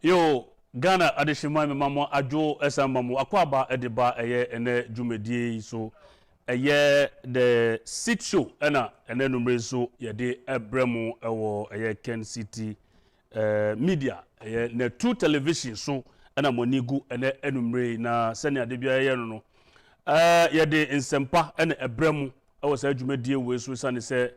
Yo Ghana adeshima me mamo ajo esamamu akwaba edeba eye ene dwumedie so eye the sit show ene numre so ye de ebremu ewo eye Ken City media eye na two television so ena monigu ene enumre na sene ade bia ye no ye de nsempa ene ebremu ewo sa dwumedie we so sane se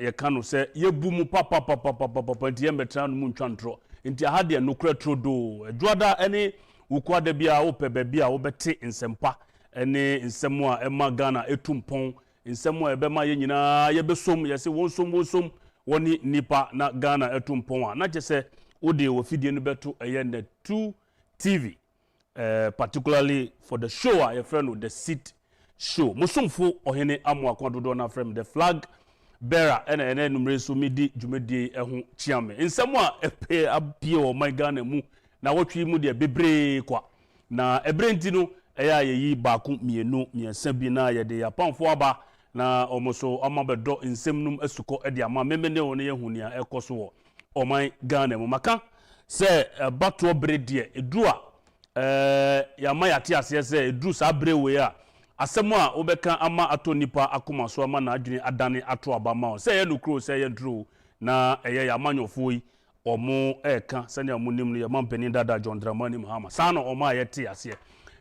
ye kanu se ye bumu papa ntie metra no mu ntwantro nti ahade no kura trodo adwada ene wukwada bia wo pe bia wo bete nsempa ene nsemu a ema Ghana etumpon nsemu a ebema ye nyina ye besom ye se wonsom woni nipa na Ghana etumpon a na chese ode wo fidie no beto eye na 2 TV particularly for the show a ye friend the sit show musumfo ohene amu akwadodo na from the flag bearer ene numre so midi dwumedie eho chiame nsemu a epe apie o my Ghana mu na wotwi mu de bebre kwa na ebrenti no eya yeyi baako mienu miensa bi na ye de yapanfo aba na omoso amabedo nsemnum asuko e de ama memene woni yehunia ekoso wo o my Ghana mu maka se bato brede edua ya ma yate ase se eduru sa brewe a asemu a obeka ama atonipa akoma so ama na adwene adane ato abama o se ye nukro se ye ndru na eye ya manyofo yi omo eka sene amunim no ye mampani dada John Dramani Mahama sano omo ayete ase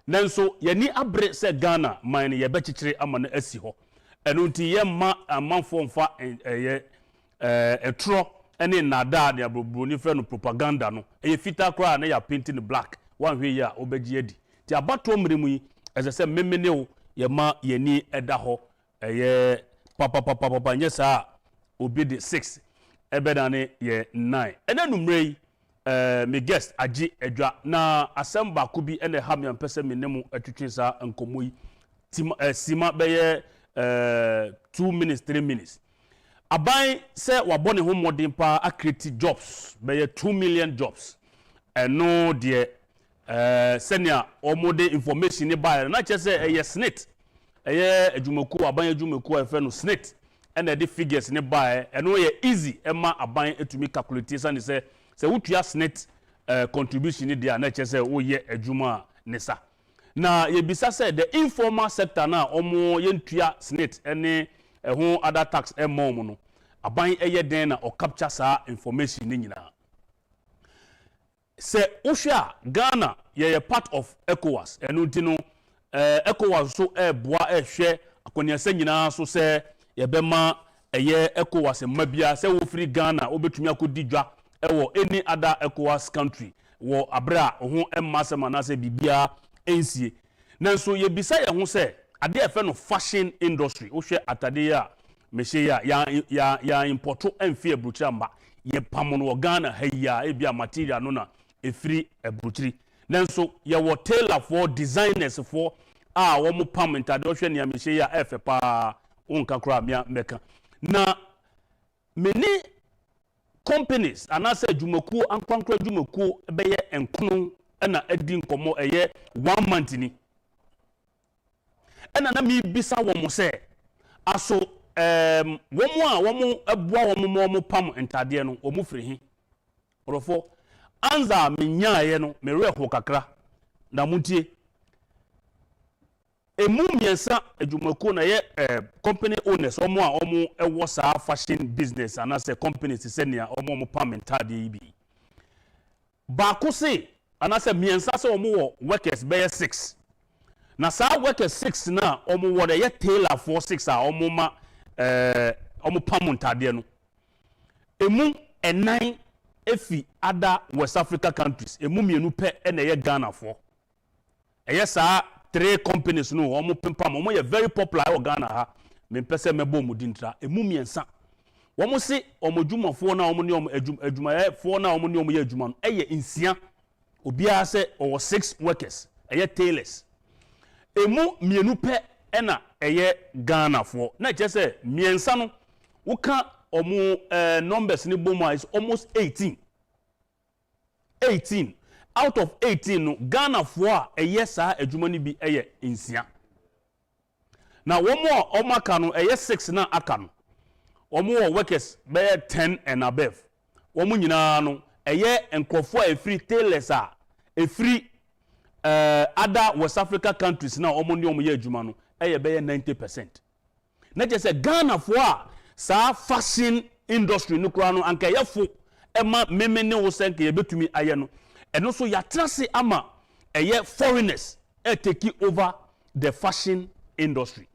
nanso yani abre se Ghana man ye bechichire ama na asi ho eno nti ye ma amanfo mfa eye etro ene nada de abrobro ni fe no propaganda no eye fita kra na ya painting black one hwe ya obeji edi ti abato mremu yi eze se memene o ye ma yani eda ho eye papa nyesa obi de 6 ebedane ye 9 ene numrei me guest agi edwa na asemba kubi ene hamian pese menemu atwetwesa nkomoyi sima beye 2 minutes 3 minutes abai se wabone ho modern pa accrete jobs beye 2 million jobs eno de senior omode information ni buy na che se eye snit eye adwumaku aban adwumaku afa no snit ena de figures ni buy eno ye easy ema aban etumi calculate sane se wutua snit contribution ni dia na che se wo ye adwuma nesa na ye bisa se the informal sector na omo ye ntua snit ene ho other tax emo no aban eye den na o capture sa information ni nyina se Osha Ghana ye part of ECOWAS enu ntino ECOWAS so boa hwe akoniasa nyina so se ye bema eye ECOWAS mabia se wo free Ghana obetumi akodi dwa ewo any other ECOWAS country wo abra ho emmasema na se bibia ensie nanso ye bisa ye ho se ade efe no fashion industry ohwe atade ya mehye ya importo emfie bruchamba ye pamono Ghana haya ebia material no na efiri ebrutri nanso ye wo tailor for designers for wo mo pament ade ohwe ne amehye ya efe pa onka kra mia meka na many companies anase adwumakuo ankwankra adwumakuo beye enkono na adi nkomo eye 1 month ni na mi bisa wo mo se aso wo mo abua wo mo pam entade no wo mo firi hi orofo anza menyaye no mere ho kakra na muntie emu miensa adwumakuo na ye company owners omo ewo sa fashion business anase companies senia omo pam entade yi bi ba ko se anase miensa se omo wo workers be 6 na sa workers 6 na omo wo de ye tailor for 6 a omo ma omo pam entade no emu enan efi other West Africa countries emu mienu pe na ye Ghana for eye sa 3 companies no omo pempam omo ye very popular o Ghana ha me pese mebo mu dintra emu miensa womo se omo dwumafo na omo ne omo adwumayefo na omo ne omo ye adwuma no eye insia obia se o 6 workers eye tailors emu mienu pe na eye Ghana for na che se miensa no wuka omo numbers ni boma is almost 18 out of 18 no Ghana for a yesa adwuma ni bi eye insia na womo omaka no eye 6 na aka no womo workers be 10 and above womo nyina no eye enkrofo a free tailors a free other West Africa countries now omo ni omo ye adwuma no eye be 90%. Na je say Ghana fo a sa fashion industry no kura no anka yefo ema meme ne wo senke ye betumi aye no eno so ya trase ama eye foreigners take over the fashion industry.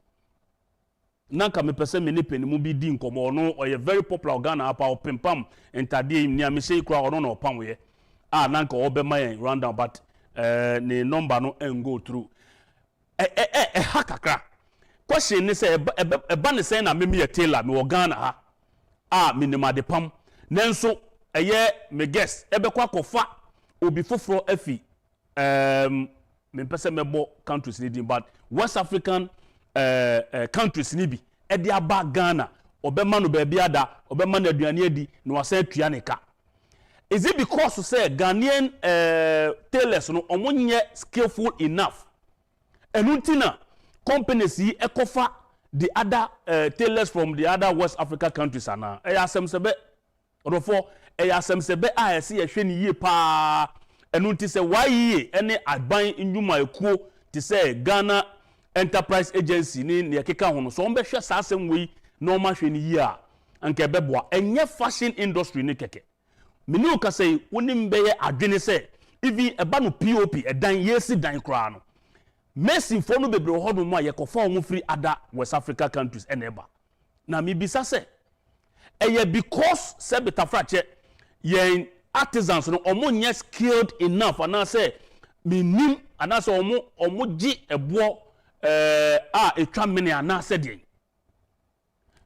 Nanka me pese me ne penimu bi di nkomo no oye very popular Ghana apa opempam entade ni amese kura ono no opam ye nanka obema yen rundown but ne number no go through hakakra question ni say eba ne say na me me tailor me wo Ghana ha minima de pam nanso eye me guess ebekwa kofa obi foforo afi me pese mebo countries ni but West African countries ni bi e de aba Ghana obema no ba bia da obema na aduane adi na wasa atua ne ka. Is it because say Ghanaian tailors no omonye skillful enough enuntina companies yi ekofa the other tailors from the other West Africa countries ana asem sebe odofo asem sebe ese ye hwe ni yie pa enunti se why ye ene adban ndwuma ekuo ti say Ghana Enterprise Agency ni keka ho no so on be hwe sa asem we no ma hwe ni yie a anka beboa enye fashion industry ni keke menu ka say wonim be ye adwene say even eba no POP edan yesi dan kra no Messi for no bebre ho no mo ayekofa on free other West Africa countries eneba na mi bisa say eye because se betafrache yen artisans no omo skilled enough and say minim and say omo gi ebo etwa mene ana say de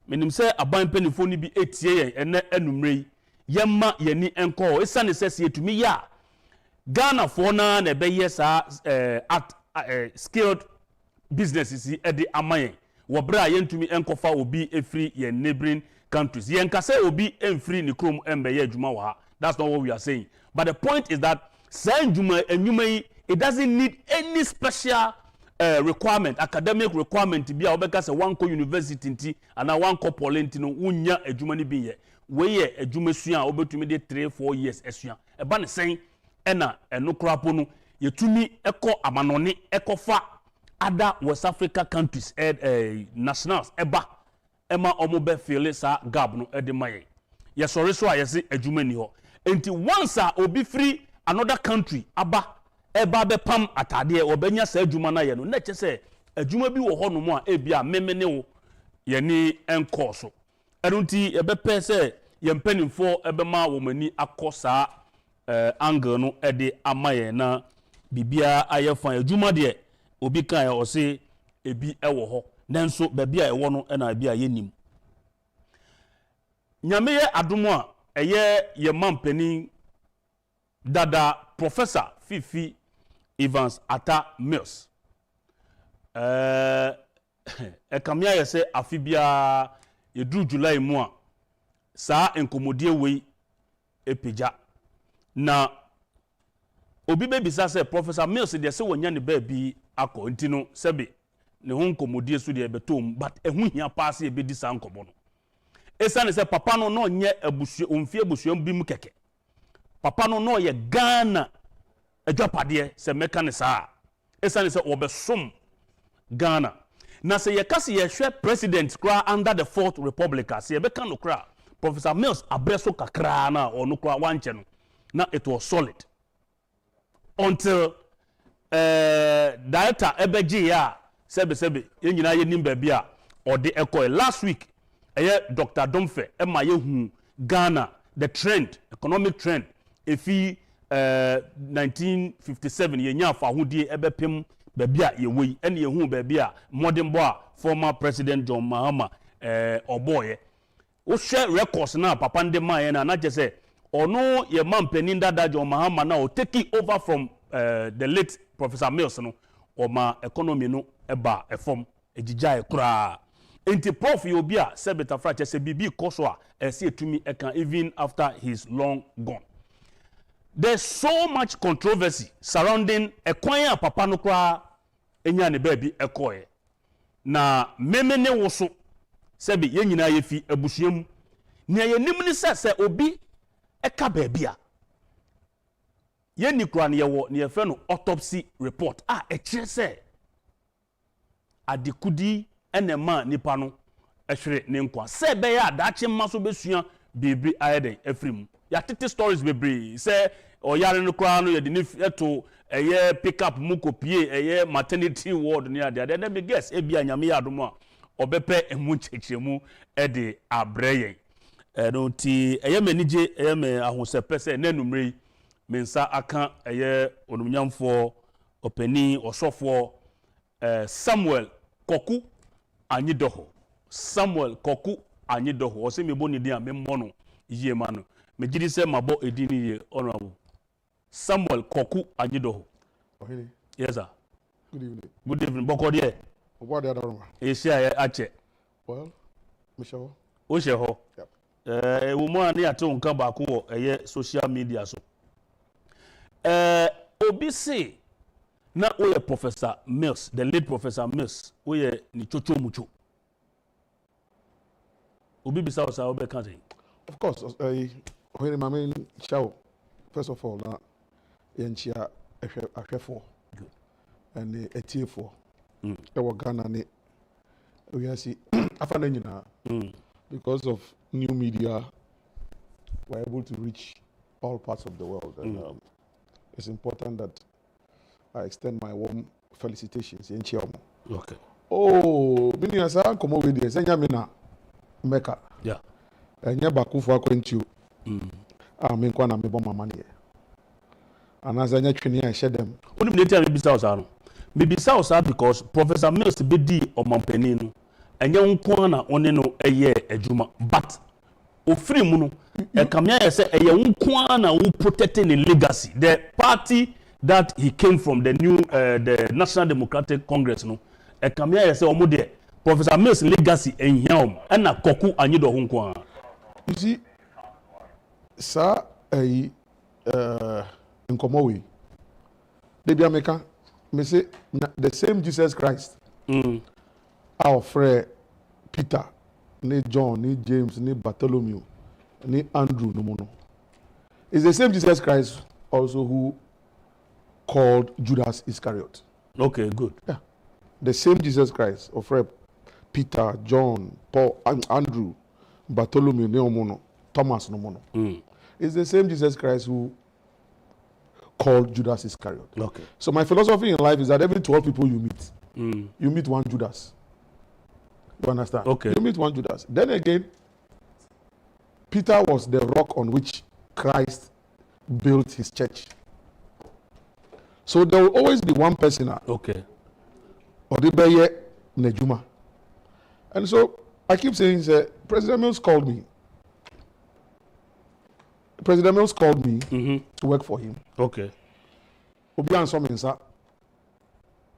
minim say aban penifo ni bi etie yen ene enumre yemma yani enko esane say se etumi ya Ghana for na be yes skilled businesses edi amayen wo bra yentumi enkofa obi efri ye neighboring countries yen ka say obi enfri ni krom embe ye adwuma wa. That's not what we are saying, but the point is that it doesn't need any special requirement, academic requirement to be a obeka say one co university nti and one co polenti no unya adwuma ni bi ye we ye adwuma sua obetumi de 3-4 years esua e ba ne sen ena eno krapo no yetumi eko amanone ekofa other West Africa countries nationals eba ema omo be feel sa gap no e de maye ye sorry so ayese adwuma ni ho enti once obi free another country aba eba be pam atade obenya sa adwuma na ye no na che se adwuma bi wo ho no mo a ebia memene wo ye ni enko so erunti ebe pe se ye mpanimfo ebe ma wo mani akosa angle no e de amaye na bibia ayefan adwuma de obi kan ya o se ebi ewo ho nanso bebia ewo no na bia yenim nyame ye adomo a eye ye mampani dada Professor Fifi Evans Atta Mills kamia ye se afibia ye dru July mu a sa enkomodie we epija na obi bebisa se Professor Mills de se wonya ne ba bi akọ ntino sebe ne ho nkomodie so de betom but ehu hia paase e bedi sa nkomo no esane se papa no no nye abusu omfie abusu bi mu keke papa no no ye Ghana adwapade se meka ne saa esane se obesom Ghana na se ye kase ye hwe president kra under the Fourth Republic se ye beka no kra Professor Mills abreso kakra na ono kra wanche no na it was solid until director ebeji ya sebe yenyina ye nim baabi a ode ekoi last week Dr. Domfe ema ye hu Ghana the trend economic trend efi 1957 ye nya fa hodie ebepem baabi a ye wei ene ye hu baabi a modern boy former president John Mahama oboye wo hwe records na papa nde man ye na je se ono ye mampani dada John Mahama na o take over from the late Professor Mills no o ma economy no eba efom ejija ekura enti prof yobi a sebeta frache se bibi koso a ese etumi ekan even after his long gone. There's so much controversy surrounding ekwan a papa no kra enya ne baabi ekoye na memene wo so sebi yenyina ye fi abusuam ne ye nim ni se obi eka baabi a ye ni kura ne wo ne fe no autopsy report e kire se adekudi enema nipa no ehwere ne nkwa se be ya dache maso besua bibri ayeden afrim ya tete stories bebre se oyare no kura no ye de ne eto eye pick up mu kopie eye maternity ward ne ade ade me guess e bia nyame ya domo a obepe emu chechiremu e de abreye no ti eye manije eye me ahosepɛ sɛ nanumre mensa aka eye onumnyamfo opani osofo Samuel Koku ANYIDOHO Samuel Koku ANYIDOHO o se me boni din a me mmono yie ma no me gidi sɛ mabo edini ye honorable Samuel Koku ANYIDOHO. Ohini. Yes sir. Good evening. Good evening. Bokodiye. What the other one? Asia ache. Well, Michelle. O she ho. Yep. Woman ni ate nkan ba ko wo eye social media so. Obi say na we Professor Mills, the late Professor Mills, we ni chocho mucho. Obi bisa o sa obe kan say. Of course, when my main show, first of all, na yenchia ahwefo. Good. And the etiefo. Ewo Ghana ni we see after nyina because of new media we're able to reach all parts of the world and it's important that I extend my warm felicitations in Chiamo. Okay. Oh, bini asa komo we dey senya me na Mecca. Yeah. Enya bakufo akwantu. Me kwa na me bo mama ne. Anaza nya twene a hyedem. Onim ne tia me bisa o sa no. Me bisa o sa because Professor Mills be di omampani no. Enya nko na one no eye adwuma but ofiri mu no e kamia ye say eye nko na wo protecting the legacy the party that he came from the new the National Democratic Congress no e kamia ye say omo de Professor Mills legacy enhiam na Koku ANYIDOHO nko. You see sa nkomo we they be America me say the same Jesus Christ our friend Peter, ni John, ni James, ni Bartholomew, ni Andrew no mono. It's the same Jesus Christ also who called Judas Iscariot. Okay, good. Yeah. The same Jesus Christ of Peter, John, Paul, Andrew, Bartholomew, no mono, Thomas no mono. It's the same Jesus Christ who called Judas Iscariot. Okay. So my philosophy in life is that every 12 people you meet, you meet one Judas. You understand? Okay. You meet one Judas. Then again, Peter was the rock on which Christ built his church. So there will always be one person. Okay. Odibeye Nejuma. And so I keep saying, President Mills called me. President Mills called me to work for him. Okay. Obi answer me sir.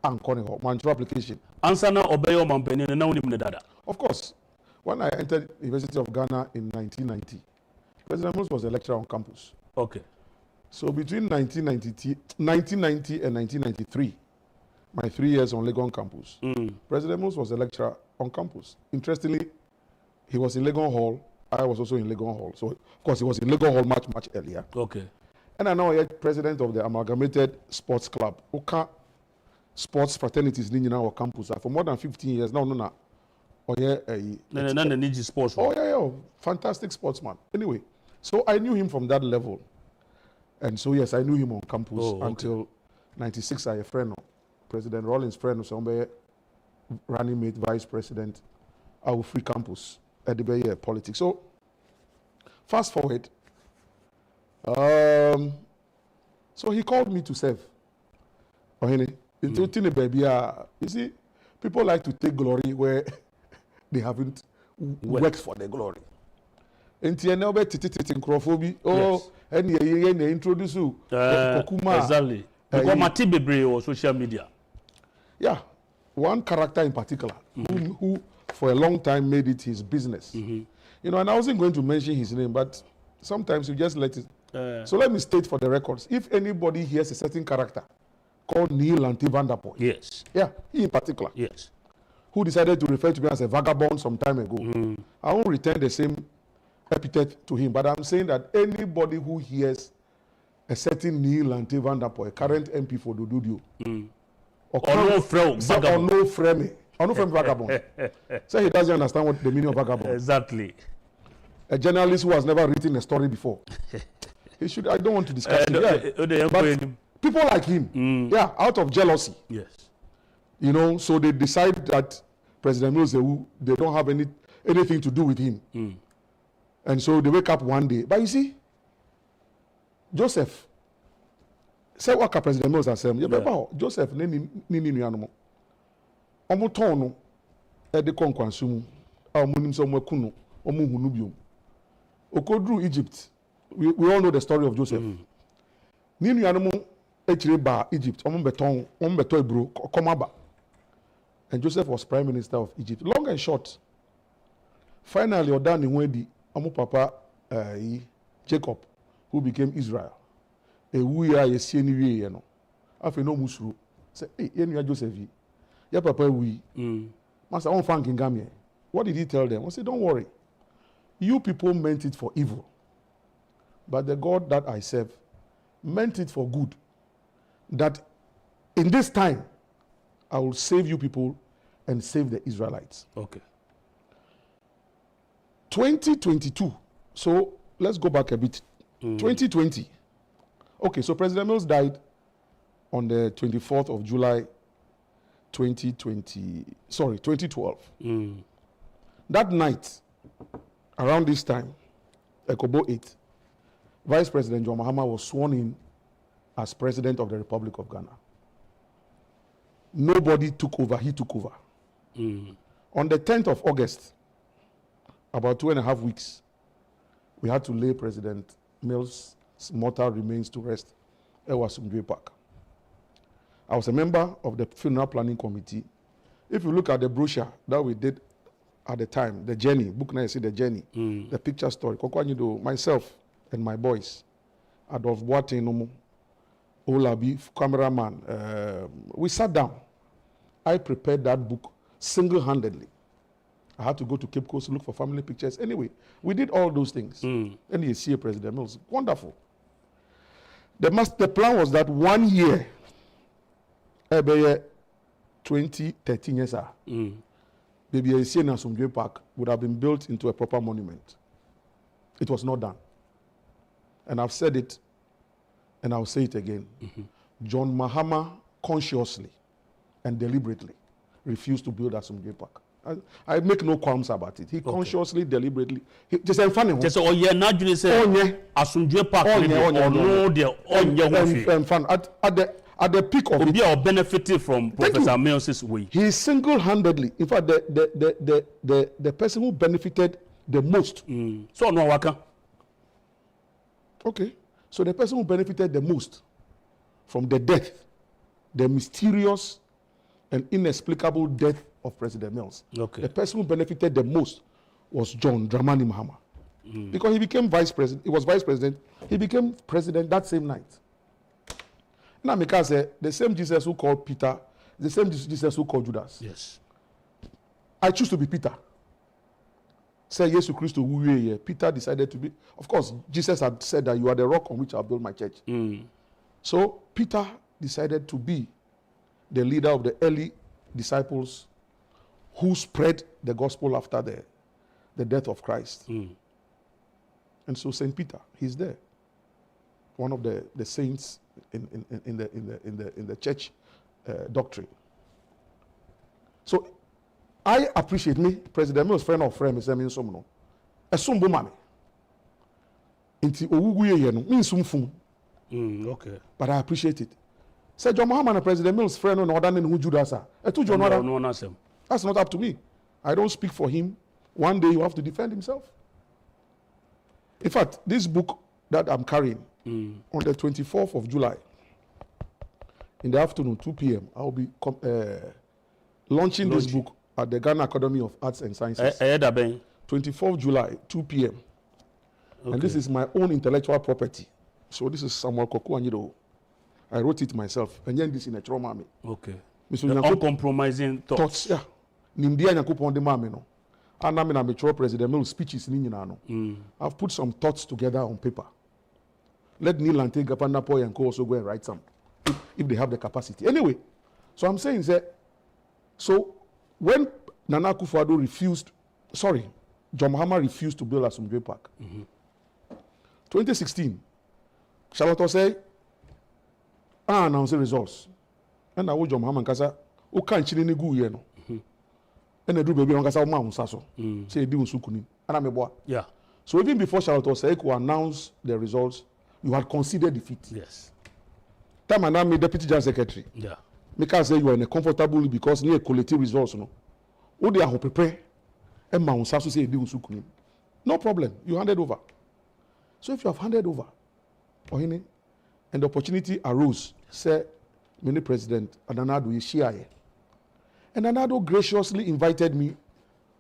And calling her my application. Answer na obeyo mampeni na unim ne dada. Of course. When I entered University of Ghana in 1990, President Mills was a lecturer on campus. Okay. So between 1990 and 1993, my 3 years on Legon campus, President Mills was a lecturer on campus. Interestingly, he was in Legon Hall. I was also in Legon Hall. So, of course, he was in Legon Hall much earlier. Okay. And I now am president of the Amalgamated Sports Club. Oka sports fraternities in our campus for more than 15 years now. Oh yeah, sports. Oh yeah, fantastic sportsman. Anyway, so I knew him from that level, and so yes, I knew him on campus until '96. I a friend, President Rawlings' friend, somebody running mate, vice president, our free campus at the Bay politics. So fast forward, so he called me to serve. Baby, you see, people like to take glory where they haven't worked for the glory. And and introduce you. Exactly. Because Mati Bebre or social media. Yeah, one character in particular who for a long time made it his business. You know, and I wasn't going to mention his name, but sometimes you just let it. So let me state for the records: if anybody hears a certain character called Neil Vanderpool. Yes. Yeah, he in particular. Yes. Who decided to refer to me as a vagabond some time ago. I won't return the same epithet to him, but I'm saying that anybody who hears a certain Neil Lantevan Dapo, a current MP for Dodudio. Or no frame. Or no frame vagabond. So he doesn't understand what the meaning of vagabond. Exactly. A journalist who has never written a story before. He should. I don't want to discuss it. But people like him, yeah, out of jealousy. Yes. You know, so they decide that President Mills, they don't have anything to do with him. And so they wake up one day. But you see, Joseph, say what President Mills has said. Joseph, Nini animal. Omotono, Ede Konkwansumu, Munim Somwakuno, Omu Hunubium. Okodru Egypt. We all know the story of Joseph. Nini animal, Echireba, Egypt, Ombeton, bro, Komaba. And Joseph was Prime Minister of Egypt. Long and short, finally, Odani Wedi, Omu Papa Jacob, who became Israel. We are a senior, you know. After no Musru, say, hey, you Joseph. Yeah, Papa, we. Master, I'm thanking Gamia. What did he tell them? I said, don't worry. You people meant it for evil. But the God that I serve meant it for good. That in this time, I will save you people and save the Israelites. Okay. 2022. So let's go back a bit. 2020. Okay, so President Mills died on the 24th of July, 2012. That night, around this time, Ekobo 8, Vice President John Mahama was sworn in as President of the Republic of Ghana. Nobody took over, he took over. On the 10th of August, about 2.5 weeks, we had to lay President Mills' mortal remains to rest at Asomdwee Park. I was a member of the funeral planning committee. If you look at the brochure that we did at the time, the journey, book now you see the journey, the picture story, ANYIDOHO, myself and my boys, Adolf Boateng, Olabi, cameraman, we sat down. I prepared that book single-handedly. I had to go to Cape Coast to look for family pictures. Anyway, we did all those things. And you see President Mills. Wonderful. The plan was that 1 year, 2013 years, maybe a scene in Asomdwee Park would have been built into a proper monument. It was not done. And I've said it, and I'll say it again. John Mahama consciously and deliberately refused to build Asomdwee Park. I make no qualms about it. He consciously, deliberately, just funny. Just not doing Asomdwee Park. At the peak of it, benefited from Professor Mills' way. He single-handedly, in fact, the person who benefited the most. So no waka. Okay, so the person who benefited the most from the death, the mysterious and inexplicable death of President Mills. Okay. The person who benefited the most was John Dramani Mahama. Because he became vice president, he was vice president, he became president that same night. Now, Mika said, the same Jesus who called Peter, the same Jesus who called Judas. Yes. I choose to be Peter. Say yes to Christ, who Peter decided to be. Of course, Jesus had said that you are the rock on which I'll build my church. So Peter decided to be the leader of the early disciples who spread the gospel after the death of Christ. And so Saint Peter, he's there, one of the saints in the church doctrine. So I appreciate me, President Mills, friend of friend, Mr. Minsomono. Esumbo mame. Inti owuguye yeno, minsumfum. Okay. But I appreciate it. Say John Mahama and President Mills, friend no other than who Judas are. That's not up to me. I don't speak for him. One day you have to defend himself. In fact, this book that I'm carrying, on the 24th of July, in the afternoon, 2 p.m., I'll be launching this book at the Ghana Academy of Arts and Sciences. 24th July, 2 p.m. Okay. And this is my own intellectual property. So this is Samuel Koku ANYIDOHO. I wrote it myself. And then this in a trauma. Okay. The uncompromising thoughts. Yeah. Nimdia Nyankopon de mame no. Anami na President Mills speeches ni nyina no. I've put some thoughts together on paper. Let Neil and Gapanapoy and Co also go and write some if they have the capacity. Anyway, so I'm saying that, so when Nana Akufo-Addo John Mahama refused to build Asomdwee Park. 2016, Charlotte say, announce the results. And I will John Mahama Kasa, who can't chili ni gu yeno. And I do baby on Kasa Mahun Saso. Say, do Sukuni. And I'm a boy. Yeah. So even before Charlotte say, who announced the results, you had considered defeat. Yes. Time and I made Deputy General Secretary. Yeah. Make us say you are in a comfortable because near collective results, no. Who they are prepare. And Mahun Saso say, do Sukuni. No problem. You handed over. So if you have handed over, and the opportunity arose, say, many President Adanado is here. And Adanado graciously invited me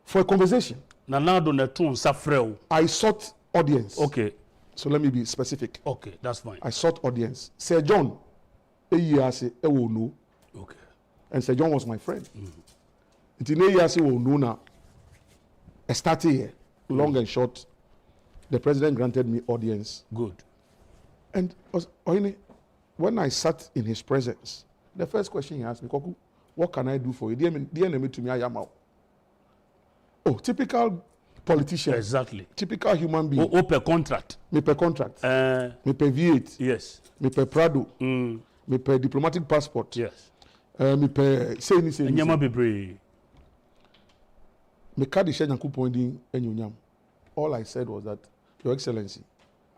for a conversation. I sought audience. Okay. So let me be specific. Okay, that's fine. I sought audience. Sir John, okay. And Sir John was my friend. I started here, long and short. The president granted me audience. Good. And when I sat in his presence, the first question he asked me, Koku, what can I do for you? The enemy to me, I am out. Oh, typical politician. Exactly. Typical human being. Oh, per contract. Me per contract. Me per V8. Yes. Me per Prado. Me per diplomatic passport. Yes. Me per say ni. Nyama bebre. Me kadi share nyanku pointing enyunyam. All I said was that, Your Excellency,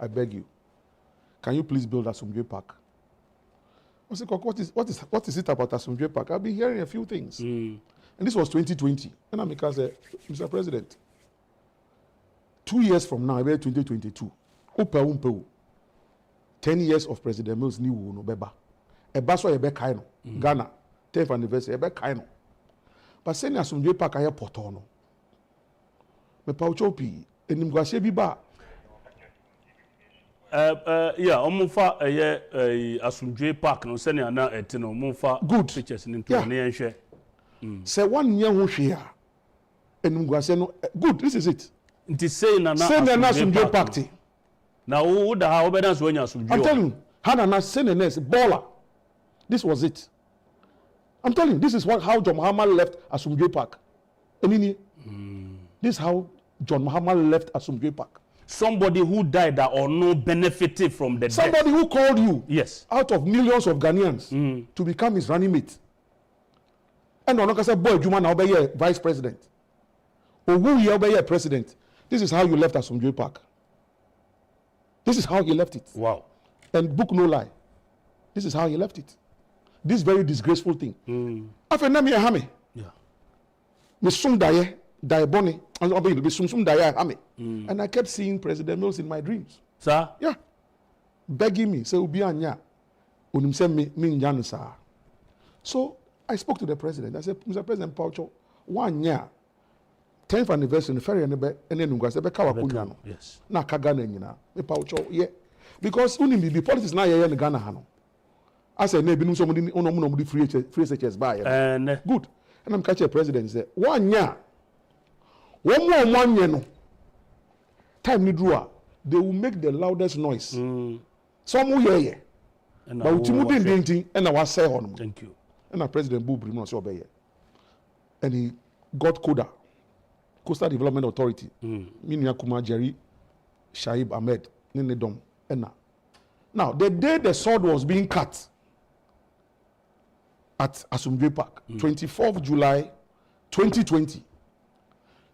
I beg you, can you please build Asomdwee Park? I said, what is it about Asomdwee Park? I've been hearing a few things. And this was 2020. And Amika said, Mr. President, 2 years from now, about 2022, 10 years of President Mills new no beba. Ebaso ebe kaino. Ghana, 10th anniversary, ebe kaino. But saying Asomdwee Park aye potono. Me pauchopi. Yeah, omufa Asomdwee Park no sene ana etino omufa good pictures into ne enhwe. Say one year ho hwe a enumguase no good, this is it. Nti say na Asomdwee Park. Na wo da ha obeda so anya Asomdwee. I'm telling you, Hana na senenes baller. This was it. I'm telling you, this is how John Mahama left Asomdwee Park. This is how John Mahama left Asomdwee Park. Somebody who died or no benefited from the Somebody death. who called you yes. out of millions of Ghanaians to become his running mate. And Onoka said, boy, Juma now be vice president. Or who you be president. This is how you left Asomdwee Park. This is how he left it. Wow. And book no lie. This is how he left it. This very disgraceful thing. After Nami Ahame. Yeah. Misum Daye. And I kept seeing President Mills in my dreams. Sir? Yeah. Begging me, say, Ubianya, me. So I spoke to the president. I said, Mr. President Paucho, 1 year, 10th anniversary, ferry and then yes. Na Kagana, me Paucho, yeah. Because the politics now in Ghana. Hano. I said, maybe somebody free SHS buy. And good. And I'm catching the president say, 1 year. One more 1 year no. Time ni draw. They will make the loudest noise. Some will hear. But we didn't and I was say on. Thank you. And our President Bubri no so obey. And he got CODA, Coastal Development Authority. Minya Kuma Jerry Shaib Ahmed Ninedom. Now the day the sword was being cut at Asomdwee Park, 24th July 2020.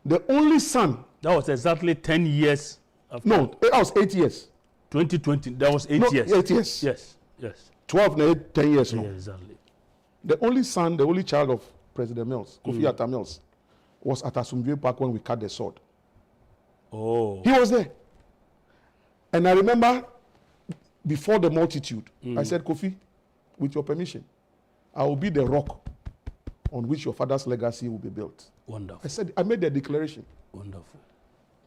The only son. That was exactly 10 years. After. No, that was 8 years. 2020, that was 8 years. 8 years. Yes, yes. 12 and 8, 10 years now. Yeah, exactly. The only son, the only child of President Mills, Kofi Atta Mills, was at Asomdwee Park when we cut the sword. Oh. He was there. And I remember before the multitude, I said, Kofi, with your permission, I will be the rock on which your father's legacy will be built. Wonderful. I said, I made the declaration. Wonderful.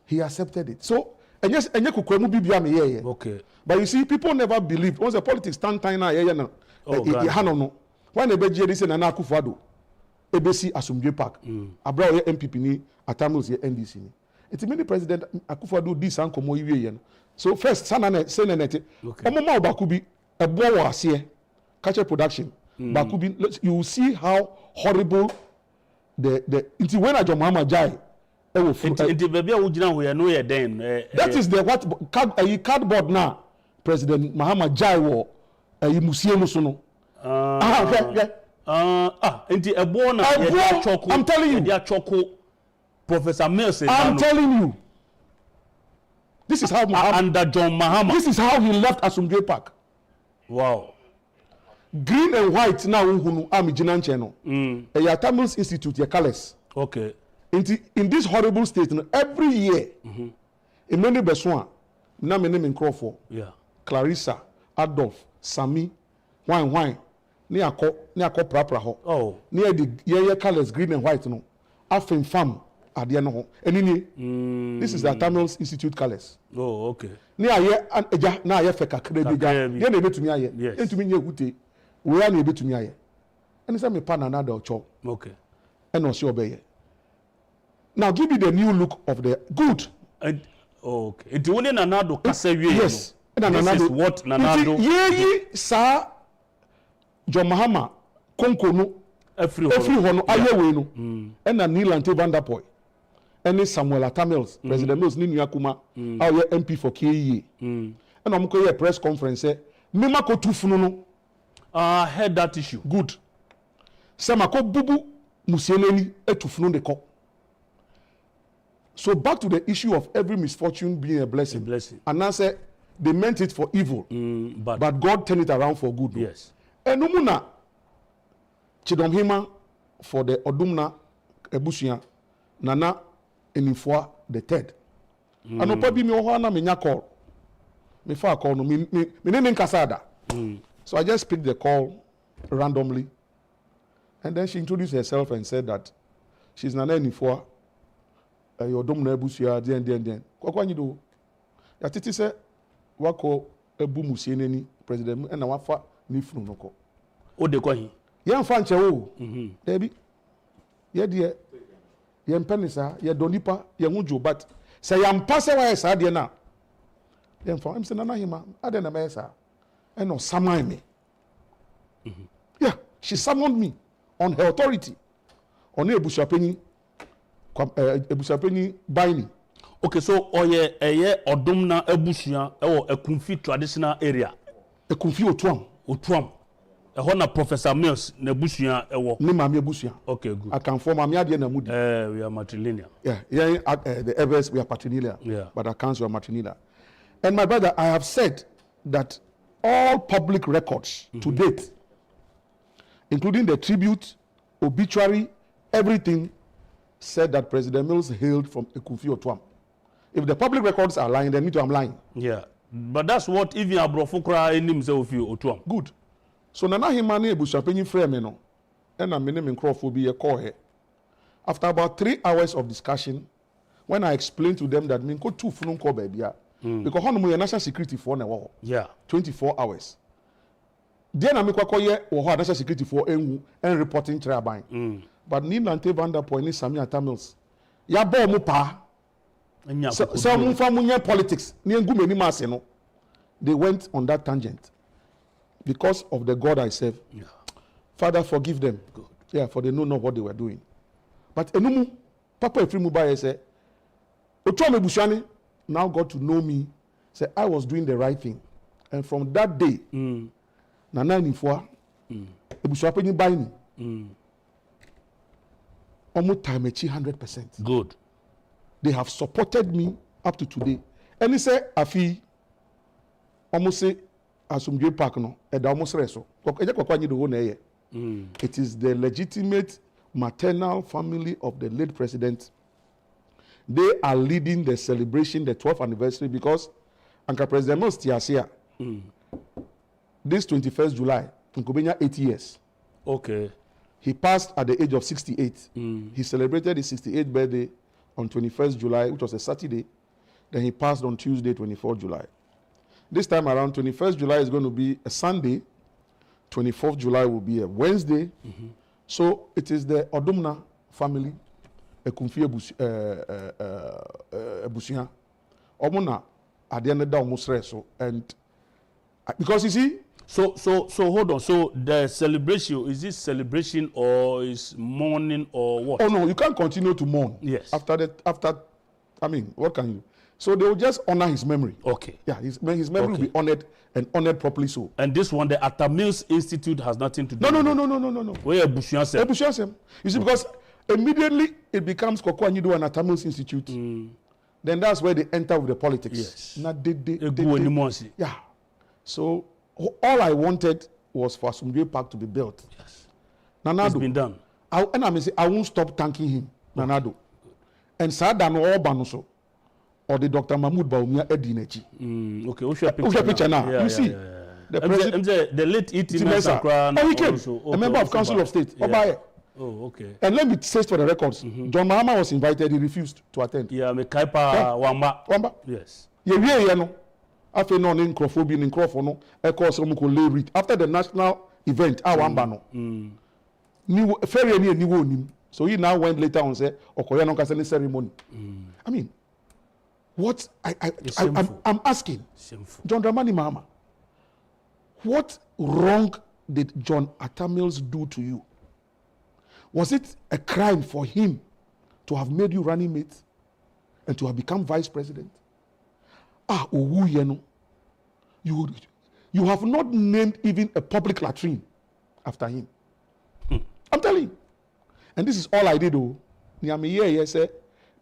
He accepted it. So, and yes, okay. But you see, people never believed. Once the politics stand time now, when they be say Nana Akufo-Addo, ABC Asomdwee Park, Abra MPP ni Atamils NDC ni. It's many President Akufo-Addo this and komo iwe yen. So first, Sananete, Omoma Bakubi, a boy was here, catcher production. Bakubi, you will see how horrible the when I Mahama Jai. That is the what cardboard now. President Mahama Jai war a museum sono. I'm telling you. Professor Mills, I'm telling you. This is how under John Mahama. This is how he left Asomdwee Park. Wow. Green and white now hunu ami jinanche no. A Tamils Institute your colors. Okay. In this horrible state, every year, in many Beswan, na me name in Crawford. Yeah. Clarissa, Adolf, Sami, wine. Ni ako prapra ho. Oh. Near the year colors green and white no. Afin fam adia no ho. Enini. This is the Tamils Institute colors. Oh, okay. Ni aye eja na aye feka krebiga. Ye na ebetumi aye. Yes. Entumi nye hute. We are na ebetumi aye. Eni say me pa na na da ocho. Okay. Eno se obeye. Now give me the new look of the good. Okay. It only Nanado Kasewe. Yes. This is what Nanado. Ye sa John Mahama Konkono every one ayewe no. And na Neil Vanderpoy. And Samuel Atamels, President Mills ni Nyakuma, our MP for KE. And I'm going to press conference say me mako tufunu no. I heard that issue. Good. Samako bubu musieleni etufunu de ko. So back to the issue of every misfortune being a blessing. A blessing. And now say they meant it for evil, but God turned it around for good. Yes. And numuna Chidomhima for the Odumna Ebusia Nana Enifwa the third. And no probably me ohana me call. Me fa call no me name Kasada. So I just picked the call randomly, and then she introduced herself and said that she's Nana Enifwa. Your dom na ebusia den kwakwa nyido ya titi se wako ebu musie nani president na wafa ni funu noko o de kwa hi ye mfa nche wo debi ye de ye mpenisa ye donipa ye hujo but say ya mpase wa esa de na ye mfa am se na hima ade na mesa e no saman me yeah, she summoned me on her authority on ebusia penyi ebusapeni baini. Okay, so oye odumna ebusia ewo ekunfi traditional area. Ekunfi otuam. Eho na Professor Mills na ebusia ewo. Ni mami ebusia. Okay, good. I can form mami ade na mudi. We are matrilineal. Yeah, the Evers we are patrilineal. Yeah. But accounts we are matrilineal. And my brother, I have said that all public records to date, including the tribute, obituary, everything, said that President Mills hailed from Ekunfi Otuam. If the public records are lying, then me too I'm lying. Yeah. But that's what even Abrofokra in himself Otuam. Good. So Nana Himani Ebusapeni frame no. And I'm naming Crawford be a call here. After about 3 hours of discussion, when I explained to them that me go two funun call baby because hono national security for na wo. Yeah. 24 hours. Then I make kwa national security for and reporting traban. But ni Nante Vanderpoy ni Sami Atamils. Ya bo mu pa. So mu fa mu politics. Ni ngume ni mase no. They went on that tangent. Because of the God I serve. Yeah. Father, forgive them. Good. Yeah, for they know not what they were doing. But enumu Papa Efrimu Baye say Otuame Bushani now got to know me. Say I was doing the right thing. And from that day, Nana Nifwa, Ebusapeni Baini. Almost time 100%. Good. They have supported me up to today. And he say, Afi, almost say, Asomdwee Park no, and almost reso. It is the legitimate maternal family of the late president. They are leading the celebration, the 12th anniversary, because Anka President Mills Tiasia, this 21st July, Nkobenya 8 years. Okay. He passed at the age of 68. He celebrated his 68th birthday on 21st July, which was a Saturday. Then he passed on Tuesday, 24th July. This time around, 21st July is going to be a Sunday. 24th July will be a Wednesday. So it is the Odumna family, Ekunfi Ebusia, Omuna, at the end of the almost so and because you see. So hold on. So the celebration, is this celebration or is mourning or what? Oh no, you can't continue to mourn. Yes. After I mean, what can you? So they will just honor his memory. Okay. Yeah, his memory will be honored and honored properly so. And this one, the Atamils Institute has nothing to do No. Where Ebusiansem. You see, because immediately it becomes KOKU ANYIDOHO and Atamils Institute. Then that's where they enter with the politics. Yes. Yeah. So all I wanted was for Asomdwee Park to be built. Yes. Nanado. It's been done. I won't stop thanking him, Nanado. And Sadan or Banuso, or the Dr. Mahmoud Baumia Edinechi. Okay, what's your picture now? Yeah, you see, the president, the late he came, a member of Council of State. Yeah. Oh, okay. And let me say for the records, John Mahama was invited, he refused to attend. Yeah, me Kaipa Wamba. Yes. After no Nkrophobia in Nkropho no, after the national event, Wamba no. Ferry ni so he now went later on say Okoya no kasani ceremony. I mean, what I'm asking, shameful. John Dramani Mahama, what wrong did John Atamils do to you? Was it a crime for him to have made you running mate and to have become vice president? You have not named even a public latrine after him. I'm telling you. And this is all I did. Yes,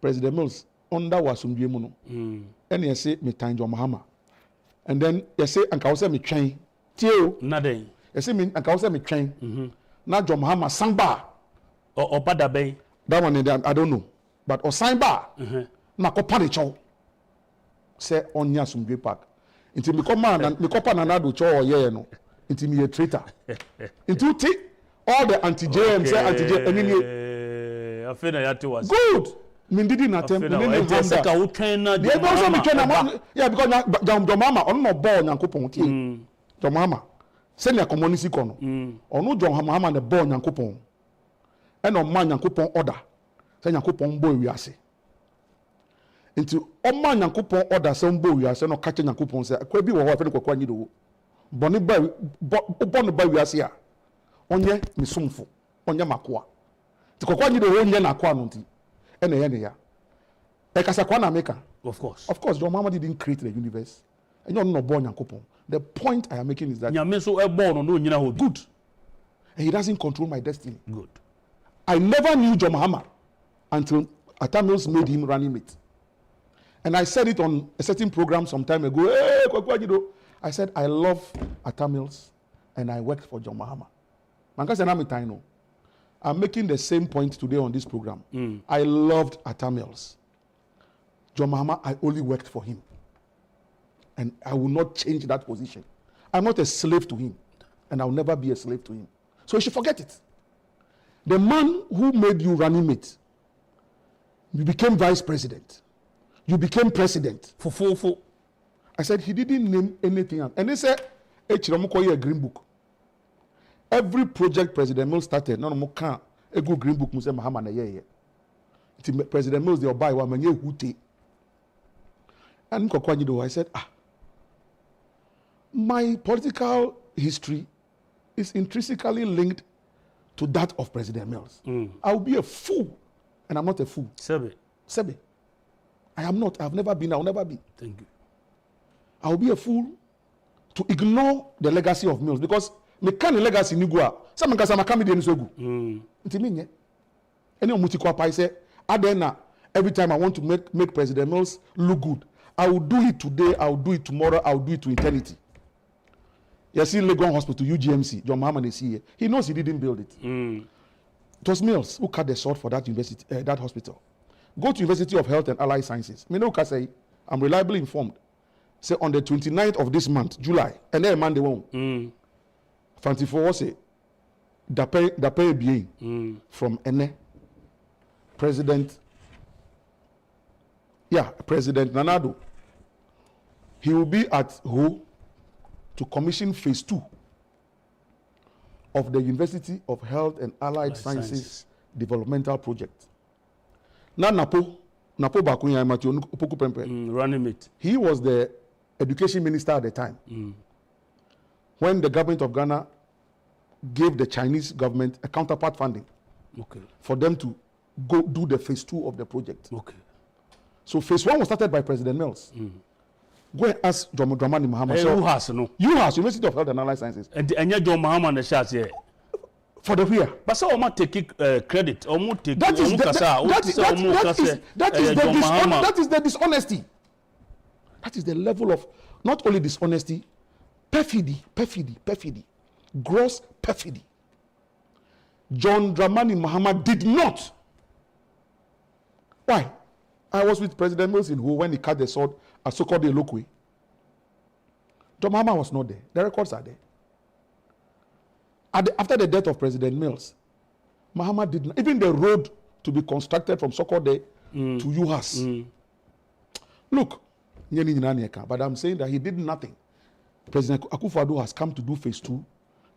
President Mills under Asomdwee Muno. And you say me time John Mahama. And then you say Anka say me train. Tio. Nothing. You say me Anka say me train. Now John Mahama sangba. Or Badabe. That one I don't know. But or sangba. Na ko pare chow. Say on Asomdwee Park. Until me come man and me kopa nanado chow ye no. Until me a traitor. Until all the anti-JM say anti-JM. Good. Mindidi na temple. They also be trained. Yeah, because John Mahama on no ball Nyankopon tie. John Mahama. Send your community kono. Ono John Mahama the ball Nyankopon. And on man Nyankopon order. Say Nyankopon boy wiase. Into on man Nyankopon order say boy wiase no catch Nyankopon say akwa bi wo ho afa ne KOKU ANYIDOHO. Boni ba wiase a. Onye misumfo onye makoa ti KOKU ANYIDOHO onye na akoa no nti ene ye ne ya e kasa kwa na meka. Of course John Mahama didn't create the universe and you no born Nyankopon. The point I am making is that nyame so e born no nyina ho good and he doesn't control my destiny. Good. I never knew John Mahama until Atamils made him running mate, and I said it on a certain program some time ago. Hey, KOKU ANYIDOHO. I said I love Atamils and I worked for John Mahama. I'm making the same point today on this program. I loved Atamils. John Mahama, I only worked for him. And I will not change that position. I'm not a slave to him. And I'll never be a slave to him. So you should forget it. The man who made you running mate, you became vice president. You became president. I said he didn't name anything else. And they said, a green book. Every project President Mills started, no more can a good green book Musa Mahama na ye. President Mills they buy one manye hute. And KOKU ANYIDOHO, I said, my political history is intrinsically linked to that of President Mills. I will be a fool, and I'm not a fool. Sebe. I am not. I've never been. I will never be. Thank you. I will be a fool to ignore the legacy of Mills because me can legacy ni go a some nka sama come dey nsogu ntimi nye any omuti kwa pai say adena every time I want to make President Mills look good I will do it today, I will do it tomorrow, I will do it to eternity. You see Legon Hospital UGMC John Mahama is here. He knows he didn't build it. It was Mills who cut the sword for that university that hospital. Go to University of Health and Allied Sciences. Me no say I'm reliably informed. Say on the 29th of this month July and then Monday one Fantifo was a Dape bien from Ene President Nanado. He will be at Ho to commission phase 2 of the University of Health and Allied Sciences Developmental Project. Now Napo Bakunya Matthew Opoku Pempe. Running mate. He was the education minister at the time. When the government of Ghana gave the Chinese government a counterpart funding for them to go do the phase 2 of the project. So phase 1 was started by President Mills. Go and ask John Dramani Mahama. UHAS, University of Health and Allied Sciences. And John Mahama the shots here. For the where? But so I'm taking credit. That is the dishonesty. That is the level of not only dishonesty, perfidy, gross perfidy. John Dramani Mahama did not. Why? I was with President Mills in Ho when he cut the sword at so-called Elokwe. John Mahama was not there. The records are there. After the death of President Mills, Mahama did not. Even the road to be constructed from Sokode to UHAS. Look, but I'm saying that he did nothing. President Akufo-Addo has come to do phase 2.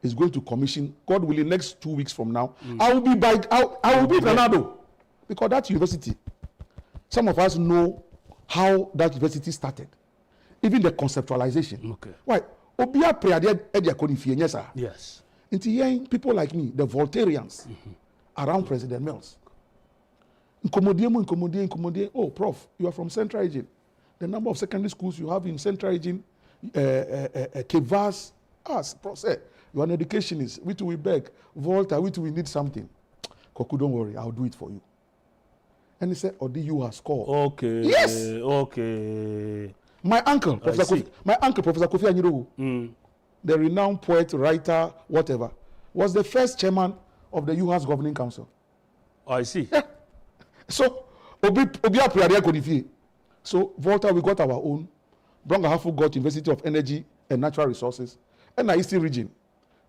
He's going to commission, God willing, next 2 weeks from now. I will be Granado. Because that university, some of us know how that university started. Even the conceptualization. Why? Yes. Into people like me, the Voltarians, around President Mills. Oh, Prof, you are from Central Region. The number of secondary schools you have in Central Region, Kevas, us, you are an educationist. We too we beg. Volta, we too we need something. Koku, don't worry, I'll do it for you. And he said, Odi, you are score. Okay. Yes. Okay. My uncle, Professor Kofi ANYIDOHO, the renowned poet, writer, whatever, was the first chairman of the UHAS Governing Council. Oh, I see. Yeah. So, so Volta, we got our own. Brangahafu got University of Energy and Natural Resources. And the Eastern Region,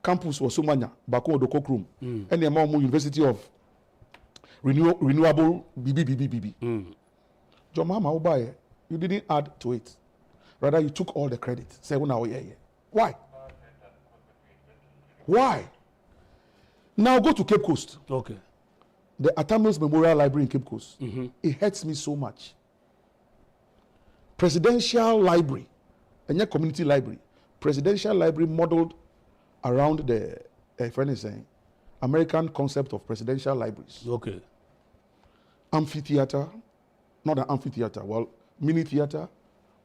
campus was Sumanya, Bako Odokokrum, and the Amamu University of Renewable BB. John Mahama Obaye, you didn't add to it. Rather, you took all the credit. Say, why? Why? Now go to Cape Coast. Okay. The Atamils Memorial Library in Cape Coast. It hurts me so much. Presidential library, and your community library. Presidential library modeled around the American concept of presidential libraries. Okay. Amphitheater, not an amphitheater, well, mini theater,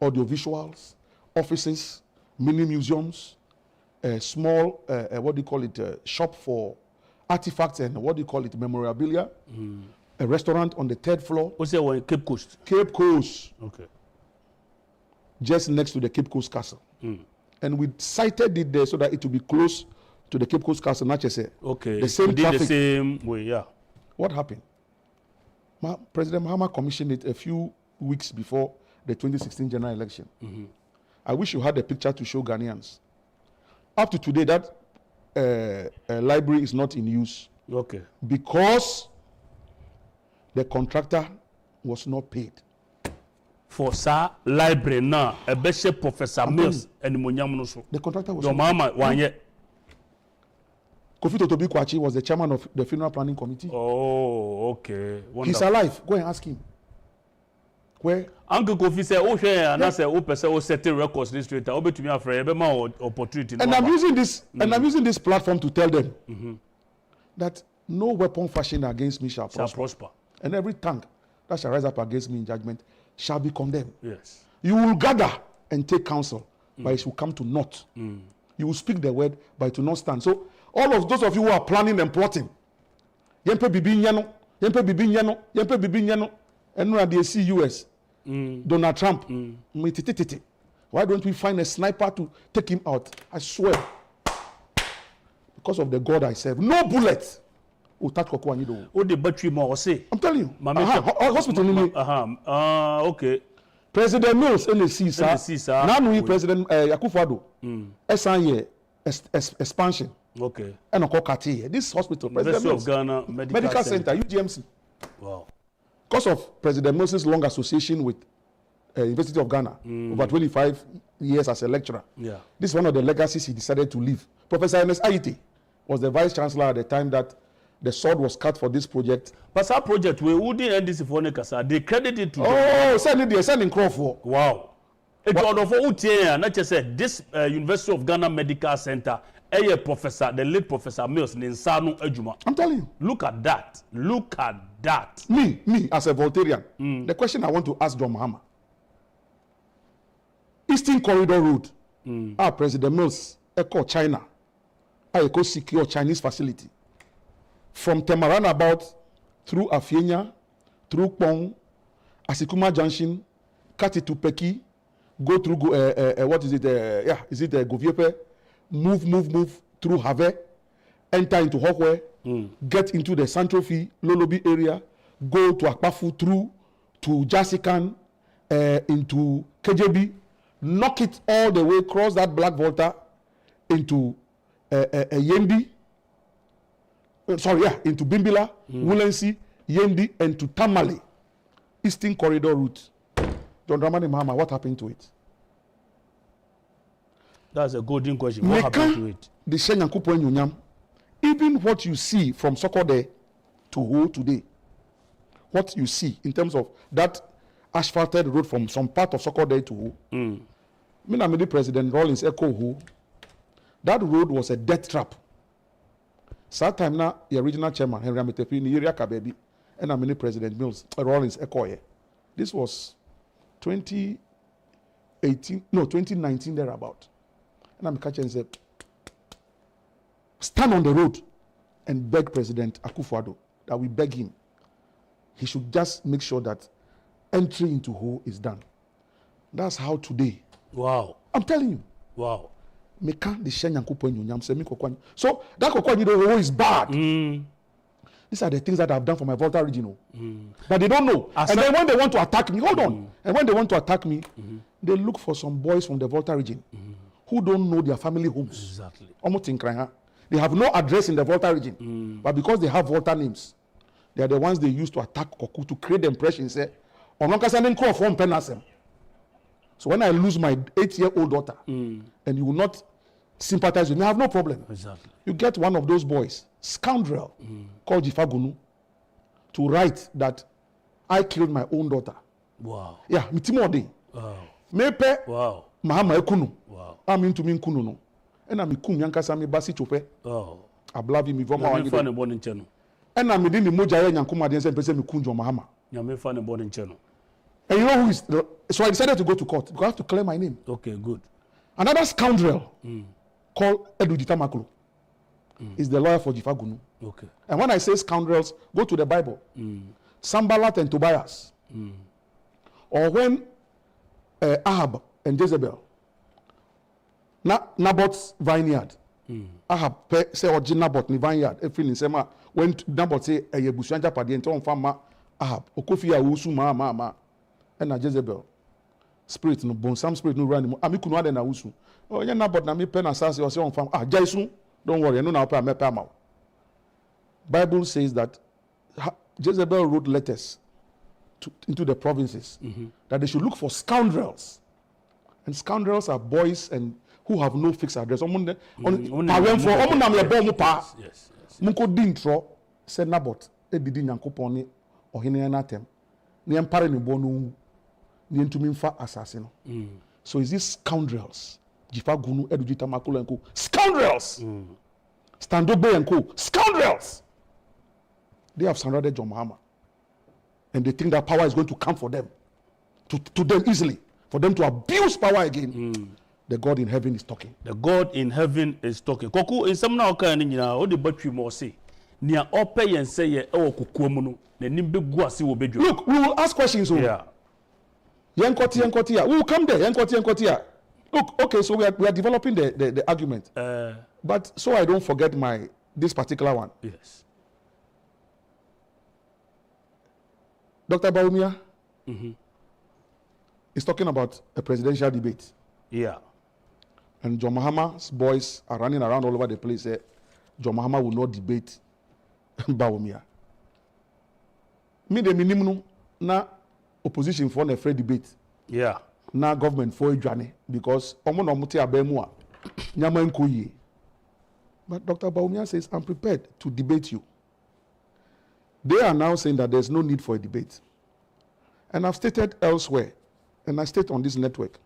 audiovisuals, offices, mini museums, a small, shop for artifacts and memorabilia, a restaurant on the 3rd floor. What's that one? Cape Coast? Cape Coast. Okay. Just next to the Cape Coast Castle. And we sited it there so that it would be close to the Cape Coast Castle, not just okay. The same traffic. The same way, yeah. What happened? President Mahama commissioned it a few weeks before the 2016 general election. I wish you had a picture to show Ghanaians. Up to today, that library is not in use. Okay. Because the contractor was not paid. For sa library now, a bishop Professor Mills and Munyamunuso. The contractor was Mahama one year. Kofi Totobi Kwachi was the chairman of the funeral planning committee. Oh, okay. Wonderful. He's alive. Go and ask him. Where? Uncle Kofi said, "Oh, share and I said, oh, person, oh, setting records this straight. I'll be to me afraid, opportunity." And I'm using this, and I'm using this platform to tell them that no weapon fashioned against me shall prosper. And every tongue that shall rise up against me in judgment shall be condemned. Yes. You will gather and take counsel, but it will come to naught. You will speak the word, but it will not stand. So all of those of you who are planning and plotting, yempe bibi nyano, and now they see US, Donald Trump. Why don't we find a sniper to take him out? I swear, because of the God I serve, no bullet will touch Koku ANYIDOHO. Oh, the battery more say. I'm telling you. Hospital. Okay. President Mills, NDC, sir. Now we President Akufo-Addo. SIA expansion. And Nketiah. This hospital, President Mills, of Ghana Medical Center, UGMC. Wow. Because of President Mills' long association with University of Ghana, over 25 years as a lecturer. Yeah. This is one of the legacies he decided to leave. Professor Aseidu was the vice chancellor at the time that the sword was cut for this project. But that project, we wouldn't NDC for Nketiah. They credited to. Oh, send in Crawford. Wow. It's order for UTA, not just said this University of Ghana Medical Center, a professor, the late Professor Mills, Ninsanu Ejuma. I'm telling you. Look at that. Look at that. Me, as a Voltarian, the question I want to ask John Mahama. Eastern Corridor Road, President Mills, Echo China, Echo secure Chinese facility. From Temarana about through Afienya, through Pong, Asikuma Junction, cut it to Peki, go through, what is it? Is it Goviepe? Move through Have, enter into Hokwe, get into the Santrofi, Lolobi area, go to Akpafu through to Jasikan, into KJB, knock it all the way, cross that Black Volta into Yendi, into Bimbila, Wulensi, Yendi, and to Tamale, Eastern Corridor route. John Dramani Mahama, what happened to it? That's a golden question. What happened to it? The Shenyankupo Nyunyam, even what you see from Sokode to Ho today, what you see in terms of that asphalted road from some part of Sokode to Ho, Minamidi President Rawlings Echo Ho, that road was a death trap. That time now, the original chairman, Henry Ametepi, Nigeria Kabebi, and Amini President Mills, Rawlings Echo. This was 2019 thereabout. And I'm catching and say, stand on the road and beg President Akufo-Addo that we beg him. He should just make sure that entry into Ho is done. That's how today. Wow. I'm telling you. Wow. So that ANYIDOHO is bad. These are the things that I've done for my Volta region. But they don't know. And then when they want to attack me, hold on. And when they want to attack me, they look for some boys from the Volta region who don't know their family homes. Exactly. They have no address in the Volta region. But because they have Volta names, they are the ones they use to attack Koku to create the impression, say, so when I lose my 8-year-old daughter, and you will not sympathize with me, I have no problem. Exactly. You get one of those boys, scoundrel, called Jifagunu, to write that I killed my own daughter. Wow. Yeah, mitimode. Wow. Mepe. Wow. Mahama ekunu. Wow. I'm into me nkunu no. And I'm kum yanka sami basi chope. Oh. Ablavi mi voma wangi. Nyame fa ne boni ncheno. And I'm in the moja ya nyankuma de nse mi kunjo Mahama. Nyame fa ne boni ncheno. And you know who is? So I decided to go to court because I have to clear my name. Okay, good. Another scoundrel called Edu Ditamakulu is the lawyer for Jifagunu. Okay. And when I say scoundrels, go to the Bible. Sambalat and Tobias. Or when Ahab and Jezebel, Naboth's vineyard. Ahab say or Naboth ni vineyard. Everything sema when Naboth say Yebusuanja padi ento on farmer Ahab. Okofi ya usu ma. And Jezebel spirit no bon some spirit no run ami kunu ade na usu. Oh yeah Naboth na me pen asase or say on farm. Jaisu don't worry. No na opa me pay am. Bible says that Jezebel wrote letters into the provinces that they should look for scoundrels. And scoundrels are boys and who have no fixed address. Yes. Munko dintro said Naboth edidi nyankopon ni ohene na tem. Ni empare ni bonu ni ntumi mfa assassin. So is this scoundrels? Jifagunu Edujita Makula and Co. Scoundrels! Standobe and Co. Scoundrels! They have surrounded John Mahama. And they think that power is going to come for them. To them easily. For them to abuse power again. The God in heaven is talking. The God in heaven is talking. Koku in some now kind of the battery more say. Nia ope yen say ye o kukuomuno. Ne nimbe guasi wo bejo. Look, we will ask questions. Yeah. Nketiah. We will come there. Nketiah. Look, okay, so we are developing the argument. But so I don't forget this particular one. Yes. Dr. Bawumia is talking about a presidential debate. Yeah. And John Mahama's boys are running around all over the place. John Mahama will not debate Bawumia. Me the minimum na opposition for a free debate. Yeah. Na government for a journey because omo muti abemua nyama nkoye. But Dr. Bawumia says, I'm prepared to debate you. They are now saying that there's no need for a debate. And I've stated elsewhere, and I state on this network,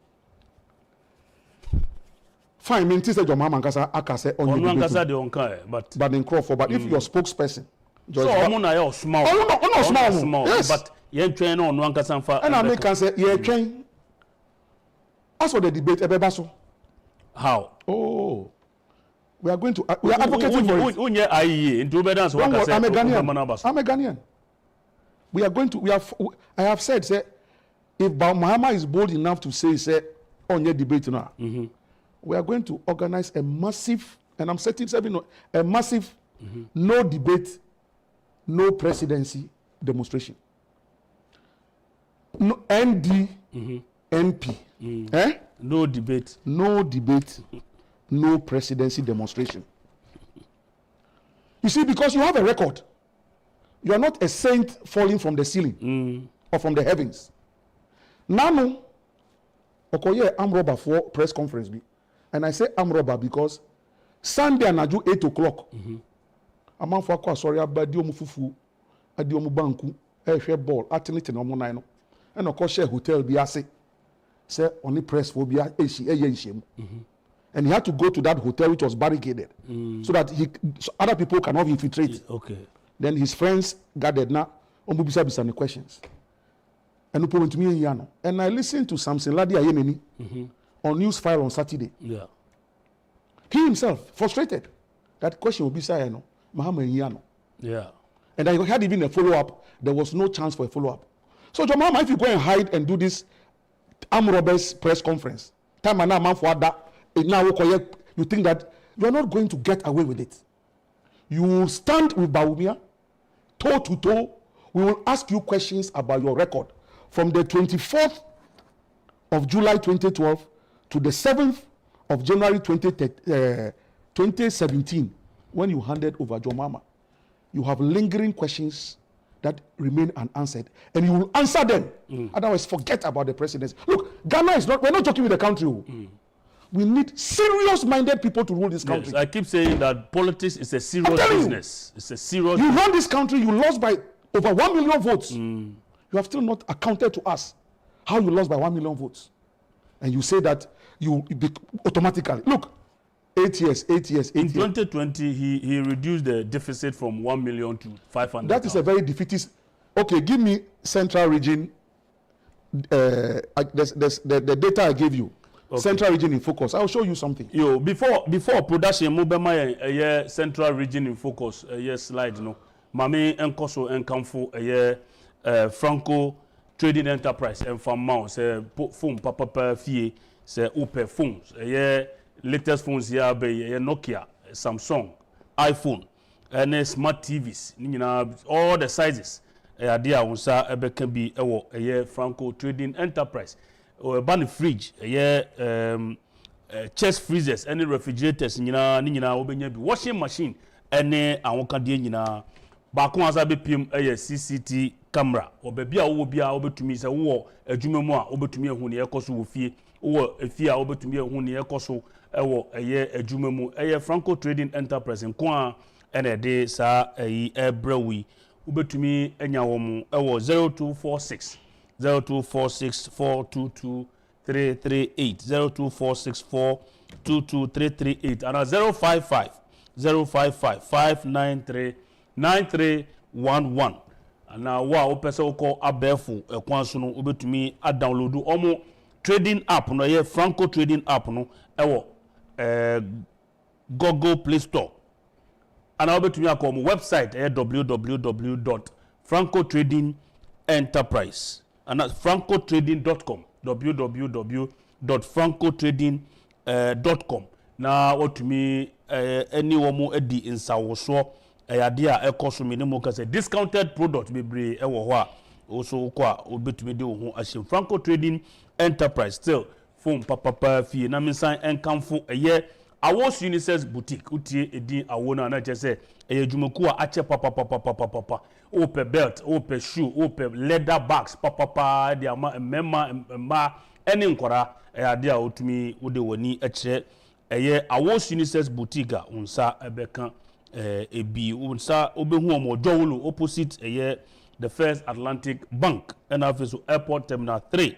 fine, mean say John Mahama Nkasa akase on you Nkasa de onka but in Crawford, but if your spokesperson so omuna ya small. No, small. Yes. But yen train on one Nkasa fa. And I make can say yeah train. As for the debate ebebaso. How? Oh. We are going to we are advocating for it. Unye IE into obedience what I say. I'm a Ghanaian. We are going to I have said say if Mahama is bold enough to say on your debate now, we are going to organize a massive, and I'm setting a massive no debate, no presidency demonstration. No NP. No debate. No debate, no presidency demonstration. You see, because you have a record. You are not a saint falling from the ceiling or from the heavens. Now, Okoye arm robber for press conference. And I say arm robber because Sunday and 8 o'clock. A man for sorry, Abadio Mufufu, Adio Mubanku, share ball, Atinit and Omonino. And of course, share hotel Biase. Say only press for Biase. And he had to go to that hotel which was barricaded so that other people cannot infiltrate. Okay. Then his friends gathered now on the questions. And went to me in Yano. And I listened to Samson Ladi Ayeneni on News File on Saturday. Yeah. He himself frustrated. That question will be said, Mahama in Yano. Yeah. And I had even a follow-up. There was no chance for a follow-up. So John Mahama, if you go and hide and do this armed robbers press conference, time and now for that, now you think that you are not going to get away with it. You will stand with Bawumia, toe to toe. We will ask you questions about your record from the 24th of July 2012 to the 7th of January 2017, when you handed over John Mahama. You have lingering questions that remain unanswered, and you will answer them. Otherwise, forget about the presidency. Look, Ghana is not, we're not joking with the country. We need serious-minded people to rule this country. Yes, I keep saying that politics is a serious business. It's a serious. You run this country, you lost by over 1 million votes. You have still not accounted to us how you lost by 1 million votes. And you say that you automatically. Look, 8 years. In 2020, he reduced the deficit from 1 million to 500. That is a very defeatist. Okay, give me Central Region. The data I gave you. Okay. Central Region in focus. I'll show you something. Yo, before production, Mubema Central Region in focus. Slide no. Mami enkoso enkamfo Franco Trading Enterprise and from Mount say phone papa fie say open phones. Latest phones here be Nokia, Samsung, iPhone, and smart TVs. All the sizes. There unsa can be Franco Trading Enterprise. Ban fridge, chest freezers, any refrigerators, washing machine, any awon Bakun as be pim CCTV camera, or baby a will be able to me say war a jumemo over to me when the echoes will fear, or a fear over to me when the echoes a year a jumemo, a Franco Trading Enterprise in Kwa and a day sa a brewy, over to me and yawomu, 0246. 0246 422 338 0246 422 338 and 055 593 9311 and now wow person call abefo ekwanso no obetumi a download omo trading app no ye Franco Trading app no ewo Google Play Store and obetumi akọ mo website www.francotradingenterprise and that's francotrading.com www.francotrading.com now what to me any woman edi in sawoso idea ekoso minimum ka say discounted product bebre ewo ho a also kwa obetumi de ho ashim Franco Trading Enterprise still phone papa fie na mensan enkamfo Awos Unisex Boutique utie edin awona na che say edwumaku a ache papa open belt open shoe open leather bags papa de ama memma ene nkora ade a otumi wode wani akire Awos Unisex Boutique a unsa ebeka ebi unsa obehu omodwolo opposite the First Atlantic Bank and also Airport Terminal 3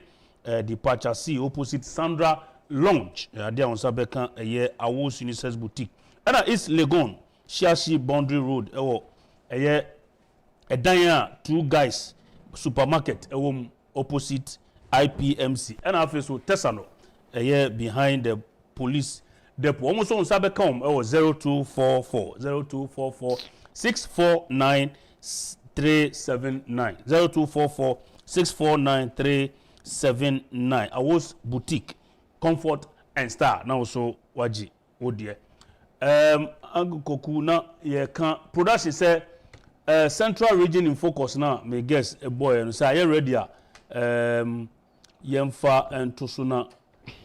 departure C opposite Sandra Lounge ade on sabeka eye Awos Unisex Boutique and it's Legon Shashi Boundary Road eye edan a two guys supermarket opposite IPMC and after so Tesano behind the police depot almost on sabeka 0244 649 379 0244 649 379 Awos Boutique Comfort and Star now so waji odie ANGRILY na ye kan production say Central Region in focus now me guess a boy and say you ready yemfa entosuna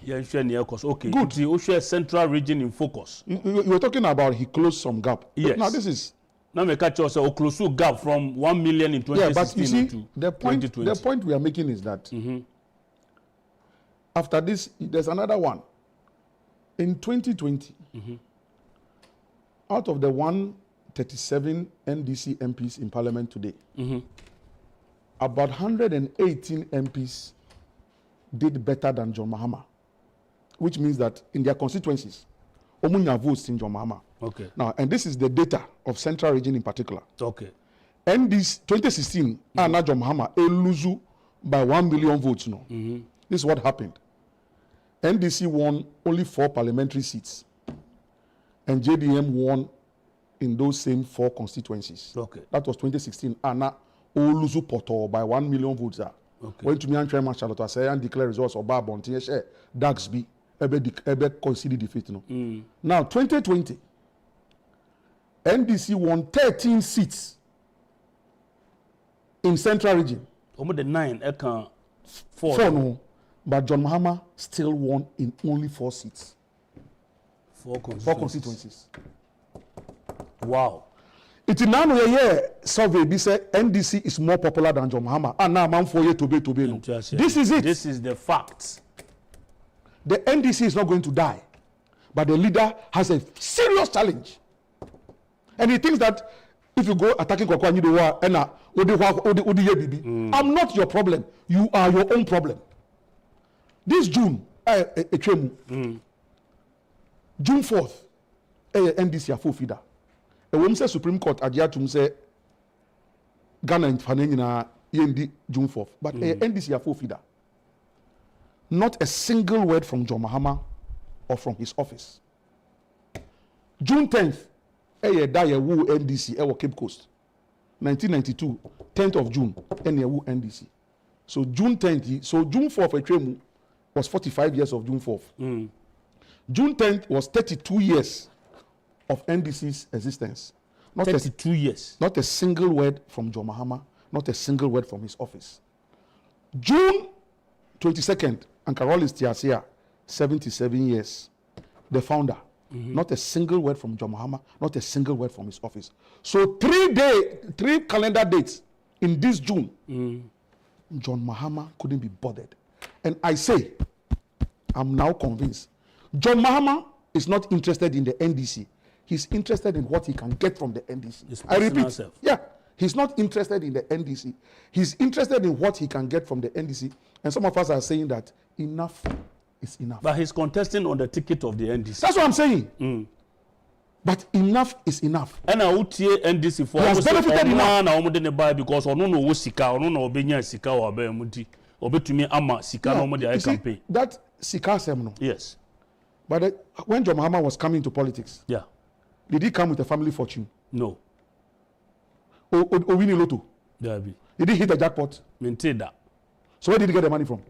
yenhwe ne ekos okay good you share Central Region in focus you were talking about he closed some gap. Yes. Now this is now me catch us o close gap from 1 million in 2016 yeah, but you see, to the point 2020. the point we are making is that after this there's another one in 2020 out of the 137 NDC MPs in parliament today about 118 MPs did better than John Mahama, which means that in their constituencies omunya votes in John Mahama. Okay. Now, and this is the data of Central Region in particular. Okay. And this 2016, John Mahama lose by 1 million votes. No, this is what happened. NDC won only 4 parliamentary seats, and JDM won in those same 4 constituencies. Okay. That was 2016. Anna Oluzu Poto by 1 million votes. Okay. When to me and Chairman Charlotte say and declare results of Barbon, share Daxby, ebe consider defeat. No. Now 2020. NDC won 13 seats in Central Region. Almost the 9 can 4 no, but John Mahama still won in only 4 seats. 4 constituencies. Wow. It is now a year survey be say NDC is more popular than John Mahama. And now man for you to be no. This is it. This is the fact. The NDC is not going to die, but the leader has a serious challenge. And he thinks that if you go attacking ANYIDOHO and I'm not your problem. You are your own problem. This June, June 4th, NDC a full feeder. A woman says Supreme Court Ajiatum say Ghana and Fanenina June 4th, but NDC a full feeder. Not a single word from John Mahama or from his office. June 10th. NDC Cape Coast 1992 10th of June NDC. So June 10th, so June 4th was 45 years of June 4th. June 10th was 32 years of NDC's existence. Not 32 years. Not a single word from John Mahama, not a single word from his office. June 22nd, Ankarol is Tiasia, 77 years. The founder. Not a single word from John Mahama, not a single word from his office. So 3 calendar dates in this June, John Mahama couldn't be bothered. And I say, I'm now convinced, John Mahama is not interested in the NDC. He's interested in what he can get from the NDC. I repeat, yeah, he's not interested in the NDC. He's interested in what he can get from the NDC. And some of us are saying that enough is enough. But he's contesting on the ticket of the NDC. That's what I'm saying. But enough is enough. And I would hear NDC for has benefited enough. Because I don't know Sika, I don't know Benya Sika or Bemuti, or to me Ama Sika no more campaign. That Sika seminal. Yes. But when John Mahama was coming to politics, yeah, did he come with a family fortune? No. Or winning lotto? Yeah, did he hit the jackpot? Maintain that. So where did he get the money from?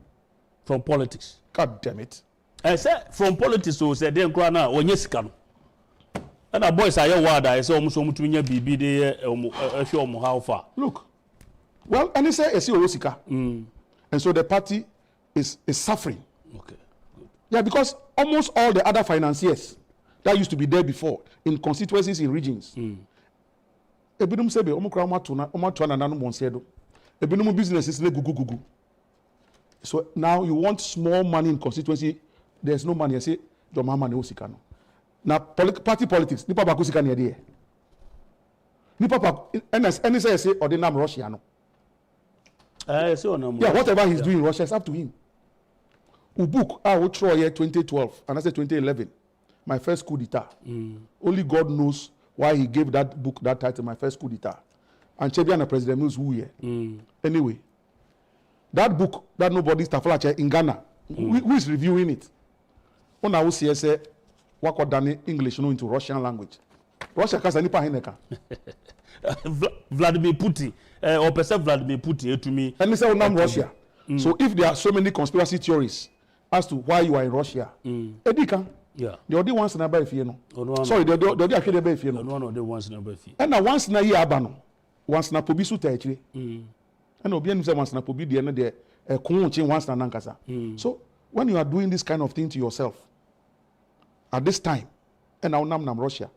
From politics. God damn it. I said from politics, so said then Grana or Yesicano. And our boys are your word, I saw almost to me be there, show how far. Look. Well, and he said, I see Osika. And so the party is suffering. Okay. Yeah, because almost all the other financiers that used to be there before in constituencies in regions. Ebinum sebe omukra omatu na nanu monsedo. Ebinum businesses le gugu. So now you want small money in constituency, there's no money. I say John Mahama ne osika no. Now party politics, nipa ba kusika ne dey. Nipa pa any say ordinary Russia no. Yeah, whatever he's doing in Russia is up to him. book I will throw here 2012 and I said 2011. My first coup d'etat. Only God knows why he gave that book that title, my first coup d'etat. And Chebiana President Mills who here. Anyway, that book that nobody staflache in Ghana, who is reviewing it? When I will see say what done English no into Russian language. Russia kasa nipa hineka. Vladimir Putin or person Vladimir Putin to me. And they say I'm Russia. So if there are so many conspiracy theories as to why you are in Russia, Edika. Yeah. The other ones na buy fie no. Sorry, the other actually buy fie no. One of the ones na buy fie. And na once na year aba no. Once na pobi su ta akire. And obi anu say once na pobi de no de kun chin once na nankasa. So when you are doing this kind of thing to yourself at this time, and now nam Russia,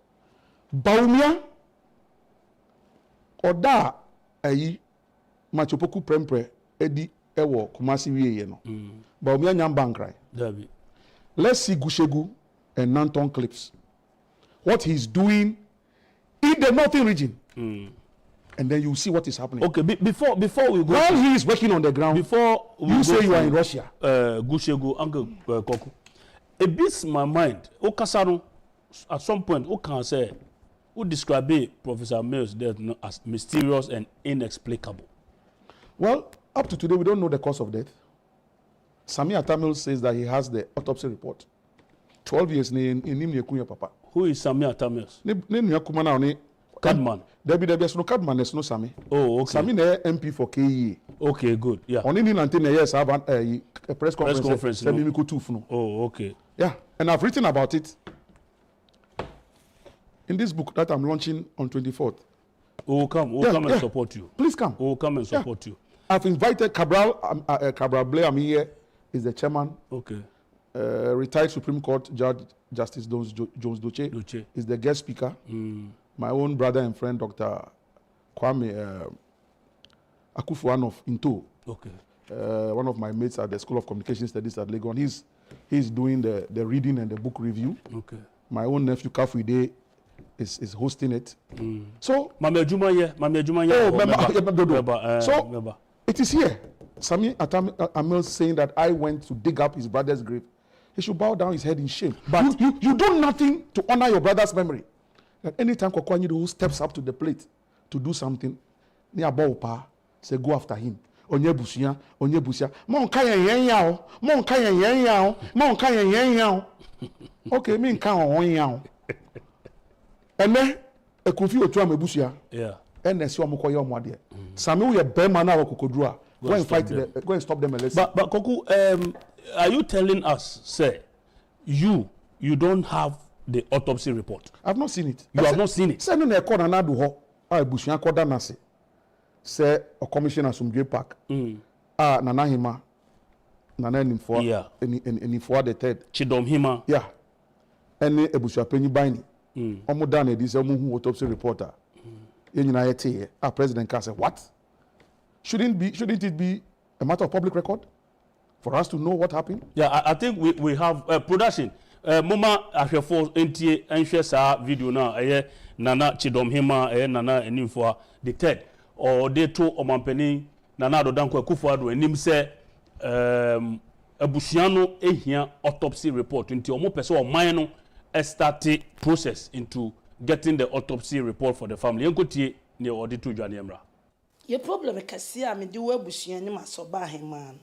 Baumia oda ayi machopoku prempre edi ewo Kumasi wiye no. Baumia nyam bankrai. Dabi. Let's see Gushegu and Nanton clips. What he's doing in the northern region. And then you see what is happening. Okay, before we go. While he is working on the ground, before you say you are in Russia. Gushegu, Uncle Koku. It beats my mind. Okasano, at some point, can say, who describe Professor Mills' death as mysterious and inexplicable? Well, up to today, we don't know the cause of death. Sami Atamil says that he has the autopsy report. 12 years in Nimye Papa. Who is Sami Atamil? Cadman. There's no Cadman, there's no Sami. Oh, okay. Sami is MP for KE. Okay, good. Yeah. On in 19 years, I have a press conference. No. Oh, okay. Yeah, and I've written about it in this book that I'm launching on 24th. We'll come and support you. Please come. We'll come and support you. I've invited Cabral Blair. I'm here. Is the chairman. Okay. Retired Supreme Court Judge Justice Jones Doche is the guest speaker. My own brother and friend Dr. Kwame Akufuan of Into. Okay. One of my mates at the School of Communication Studies at Legon. He's doing the reading and the book review. Okay. My own nephew Kafuide is hosting it. So Mame Juma. So it is here. Sami Amil saying that I went to dig up his brother's grave. He should bow down his head in shame. But you do nothing to honor your brother's memory. That anytime ANYIDOHO steps up to the plate to do something, say go after him. Onye busia. Mon kaya yao. Okay, me nka on yao. Ene ekufi otu amebusia. Yeah. Ene si omokoye omwade. Sami we be man na kokodru. Go and fight them. Go and stop them and let's. But Koku, are you telling us, say, you don't have the autopsy report? I've not seen it. You have not seen it. Say no na ekọ na NDC busuan koda na se. Say a commission Asomdwee Park. Nana Hima. Nana Nimfo. Yeah. Nimfo the third. Chidom Hima. Yeah. Any ebusua penyi bani. Omo da na dis omo hu autopsy reporter. Yenyina yete president can say what? Shouldn't it be a matter of public record for us to know what happened? Yeah, I think we have production. Mama Ashefo NTA and sa video now. Nana Chidom Hima, Nana Nimfo the third. Or they told Omampeni Nana Dodankwa Kufuado and him say Abusiano ehia autopsy report into omo person or mine started process into getting the autopsy report for the family. Nketiah ne auditor Janiemra. Your problem kasi a me di wo abusuani masoba heman.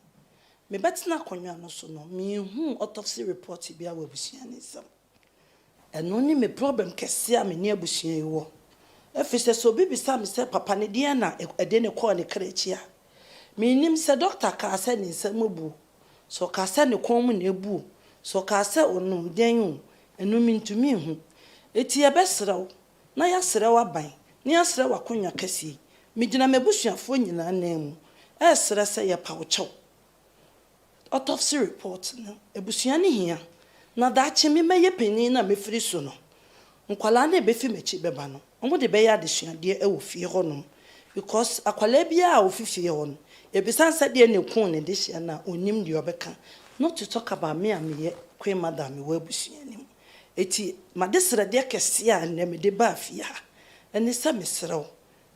Me betina konwa no so no me hu autopsy report bia wo abusuani sam. Eno ni me problem kasi a me ni abusuani wo. Efise so bibi sam se papa ne dia na ede ne call ne krechi a. Me nim se doctor ka se ne nsam bu. So ka se ne kon mu na ebu. So ka se onum den enu mi ntumi hu. Eti e besrew na ya srew aban. Ni ya srew akonwa kasi. Mijina mebusuafo nyina nemu esere se ye pawcho autopsy report no ebusuani hia na daache me meye pani na mefiri so no nkwala na ebefi mechi beba no omo de be ya desuade ewo fie honom because akwala bia a ofifie hon ebisan se de ne kun ne de hia na onim de obeka not to talk about me and me queen madam we abusuani eti madesere de kese a na me de ba fie ha eni se mesrew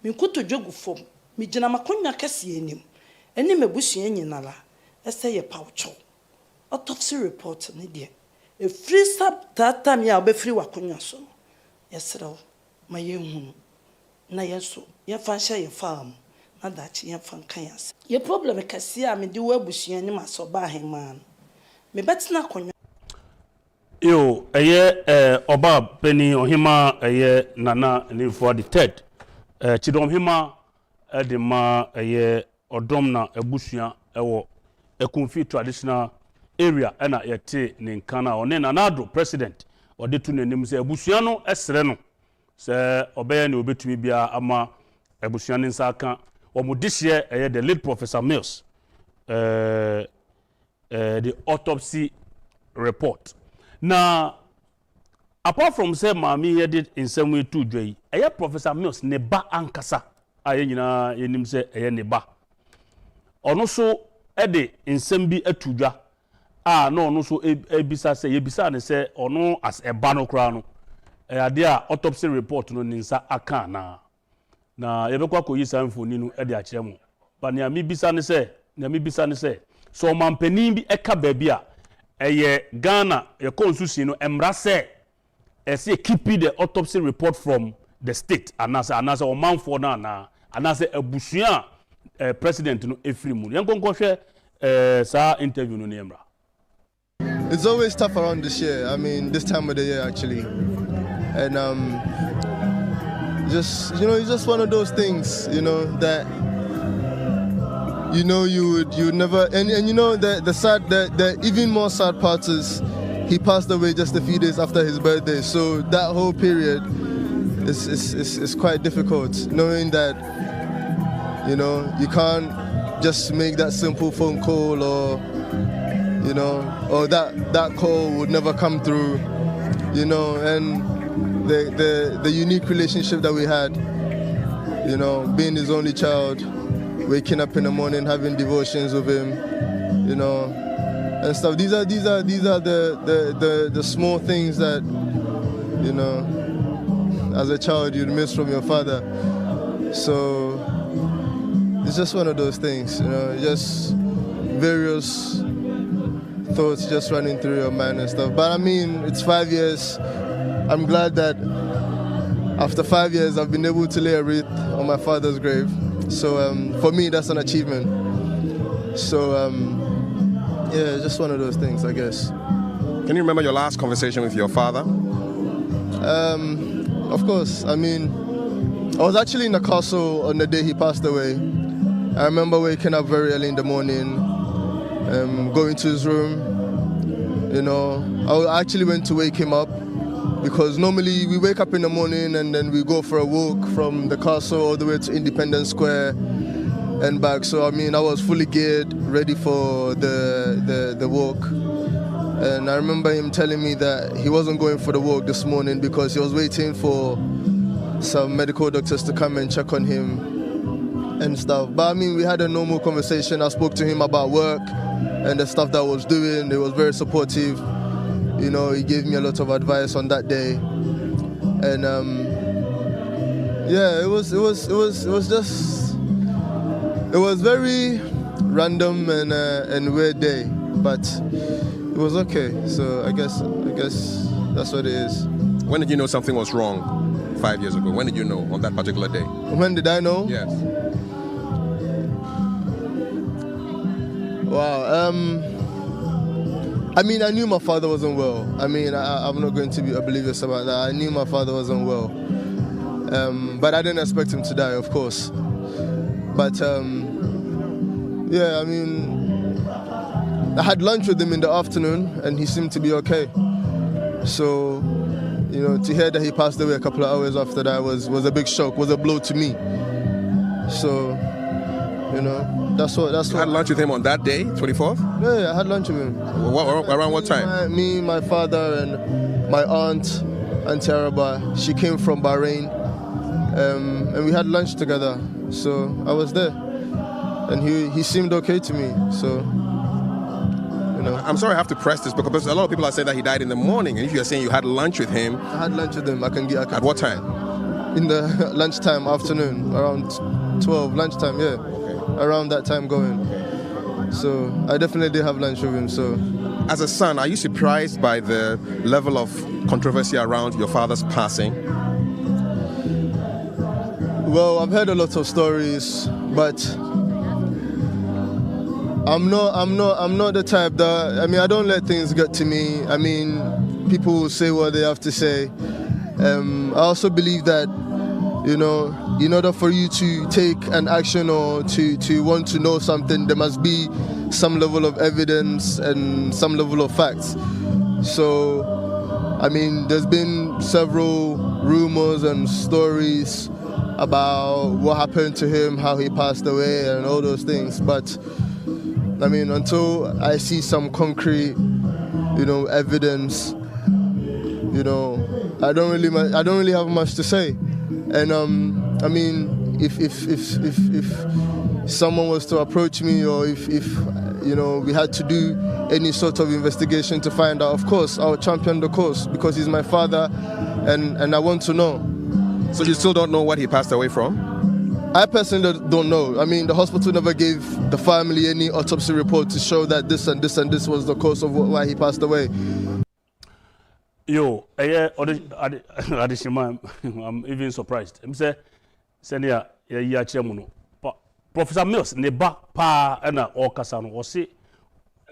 minkuto dwogu fom mi gina makonya kase enim eni mebusua nyinala ese ye pawcho autopsy report ni de e free sub that time ya be free wakonwa so yesrew ma yenhunu na yeso ye fa hye ye farm na dachi ye fa kan yas ye problem kase a me de wo abusua ni masoba aheman me betina konwa yo oba peni ohima nana ni for the third chidom hima de ma odom na abusua ewo ekumfi traditional area na yete ne nkana one nanado president ode tu nanim se abusua no esre no se obeye ne obetumi bia ama abusua ne nsa aka omudihye the late Professor Mills the autopsy report. Now, apart from say mami yedid in some way to dway, Professor Mills ne ba ankasa ayina yenim say ne ba. Ono so ede nsem bi atudwa no so ebisa say yebisa ne say ono as a ba no kra no ade a autopsy report no ninsa aka na yebekwa koyi sanfoni no ede a kire mu ba ne amibisa ne say so mampanin bi eka ba bi a Ghana your constitution no emra say keep the autopsy report from the state anasa o man for na anasa abusua president no efiri mu yenkonko hwe sa interview no emra. It's always tough around this year. I mean, this time of the year actually, and it's just one of those things, that. You would never, and the even more sad part is he passed away just a few days after his birthday. So that whole period is quite difficult, knowing that you can't just make that simple phone call or that call would never come through, and the unique relationship that we had, being his only child. Waking up in the morning, having devotions with him, and stuff. These are the small things that, as a child you'd miss from your father. So it's just one of those things, just various thoughts just running through your mind and stuff. But I mean, it's 5 years. I'm glad that after 5 years I've been able to lay a wreath on my father's grave. So for me, that's an achievement. So just one of those things, I guess. Can you remember your last conversation with your father? Of course. I mean, I was actually in the castle on the day he passed away. I remember waking up very early in the morning, going to his room. I actually went to wake him up, because normally we wake up in the morning and then we go for a walk from the castle all the way to Independence Square and back. So I mean, I was fully geared, ready for the walk. And I remember him telling me that he wasn't going for the walk this morning because he was waiting for some medical doctors to come and check on him and stuff. But I mean, we had a normal conversation. I spoke to him about work and the stuff that I was doing. He was very supportive. He gave me a lot of advice on that day, and it was very random and weird day, but it was okay. So I guess that's what it is. When did you know something was wrong 5 years ago? When did you know on that particular day? When did I know? Yes. Wow. I mean, I knew my father wasn't well. I mean, I'm not going to be oblivious about that. I knew my father wasn't well. But I didn't expect him to die, of course. But, I mean, I had lunch with him in the afternoon, and he seemed to be okay. So, to hear that he passed away a couple of hours after that was a big shock, was a blow to me. So, that's what. You had lunch with him on that day, 24th? Yeah, I had lunch with him. Around what time? Me, my father, and my aunt, Auntie Araba. She came from Bahrain, and we had lunch together. So I was there, and he seemed okay to me. So, I'm sorry I have to press this because a lot of people are saying that he died in the morning, and if you're saying you had lunch with him, I had lunch with him. At what time? In the lunchtime, afternoon, around 12, lunchtime. Yeah. Around that time going. So I definitely did have lunch with him. So as a son, are you surprised by the level of controversy around your father's passing? Well, I've heard a lot of stories, but I'm not the type that, I mean, I don't let things get to me. I mean, people will say what they have to say. I also believe that, you know, in order for you to take an action or to want to know something, there must be some level of evidence and some level of facts. So, I mean, there's been several rumors and stories about what happened to him, how he passed away, and all those things. But I mean, until I see some concrete, you know, evidence, you know, I don't really have much to say. And I mean, if someone was to approach me, or if you know, we had to do any sort of investigation to find out, of course, I'll champion the cause because he's my father, and I want to know. So you still don't know what he passed away from? I personally don't know. I mean, the hospital never gave the family any autopsy report to show that this and this and this was the cause of why he passed away. Yo, Adishima, I'm even surprised. I'm saying, Senia, ya chemuno. Professor Mills, ne ba pa ena okasano or say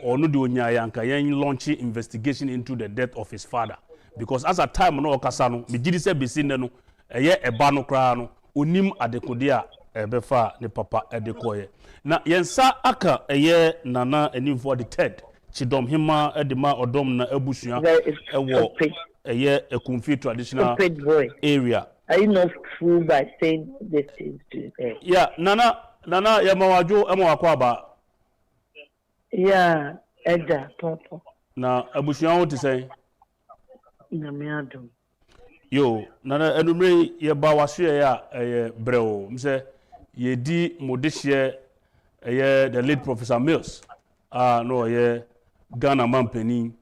or no do nyayanka yen launching investigation into the death of his father. Because as a time no okasano, me gidi se besine no, eye eba no kra no, onim adekodia ebefa ne papa edekoye. Na yensa aka eye nana enimfo the third. Chidom hima edema odom na ebusua ewo eye ekumfi traditional area. Are you not fooled by saying these things to them? Yeah, nana ya mawajo emo akwaba. Yeah, Edda, Papa. Na ebusua wo te say? Na me adom. Yo, nana enumre ye ba waso ya breo. Mse ye di modishie the late Professor Mills. No ye Ghana mampeni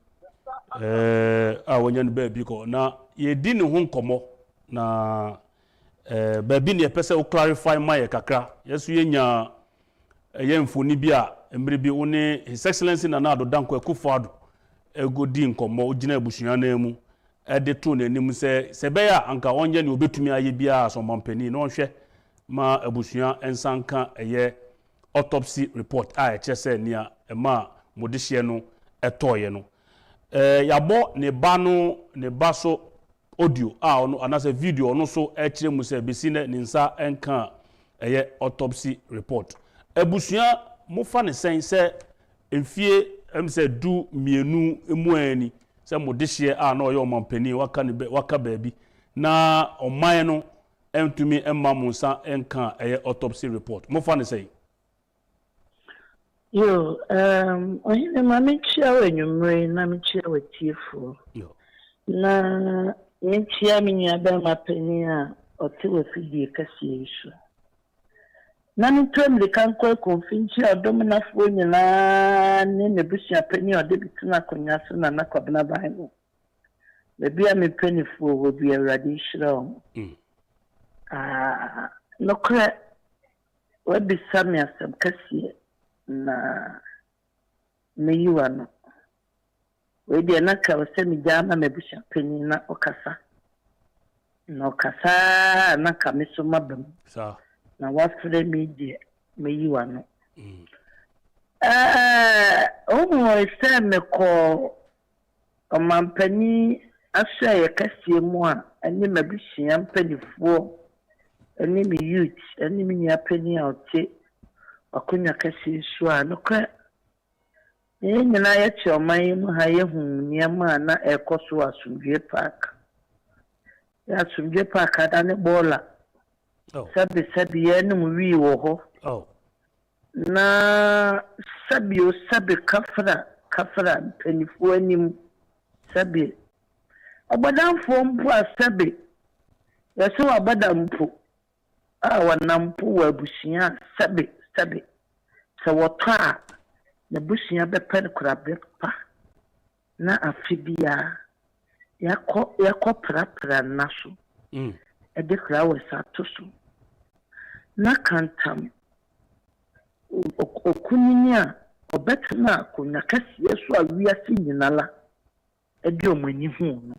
wonyan baby ko na ye di ne ho nkomo na baby ne pese o clarify my kakra yesu yenya ye mfoni bi a emre bi woni His Excellency Nana Addo Dankwa Akufo-Addo egodi nkomo ogina abusuan na mu de to nanim se be ya anka onye ne obetumi aye bia so mampeni na onhwe ma abusuan ensanka eye autopsy report chese nia ma modihye no etoye no yabo ne ba no ne ba so audio ono anase video no so kire mu se besi ne nsa enka eye autopsy report abusuan mo fa ne sen emfie emse du mienu emu ani se modihye na oye omampani waka baabi na oman no entumi emma mo nsa enka eye autopsy report mo fa ne sen. Yo, oyine mami chia wenyumre na mi chia wetiefo. Yo. Na yentia mi nyaba mapeni a ote wefidi kase isu. Na mi twem de kankwa konfinchi adomna fo nyina ne busia peni ode bituna konya so na nakwabna ban. Bebia me peni fo wo bia radishro. No kra webi samia sam kase na meyiwa no we de na ka wose mi jama mebusha peni na okasa na ka meso mabam Sa na wafre media meyiwa no o se me ko omampani asha ye kasie mu a ani mabusha mpanifuo ani mi youth ani mi nya peni a ote akunya kasi shwa no kwa nyina ya choma mu ha ye hu niam na ekoso Asomdwee Park ya Asomdwee Park ada ne bola sabi ye no wi wo ho na sabi kafra penifo anim sabi abadamfo mpo sabi yaso abadampo wanampo wa busia sabi so wota na busia be pen kurabe pa na afibia yakọ pra naso de kra wesa toso na kantam okunyia obetna konya kasiye so a wiase nyinala edi omani hu no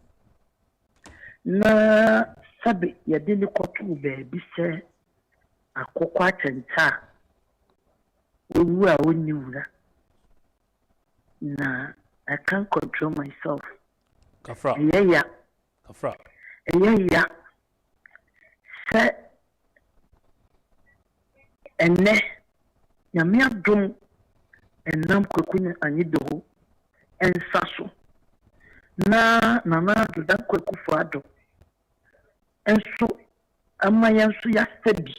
na sabe yade ne kotu baabi se akokwa atenta owu a onni wura na I can't control myself. Kafra. Yeah. Kafra. Yeah. Say, ene nyame adom enam kwaku ANYIDOHO ensaso na nana doda kwaku fado enso amayanso ya sebi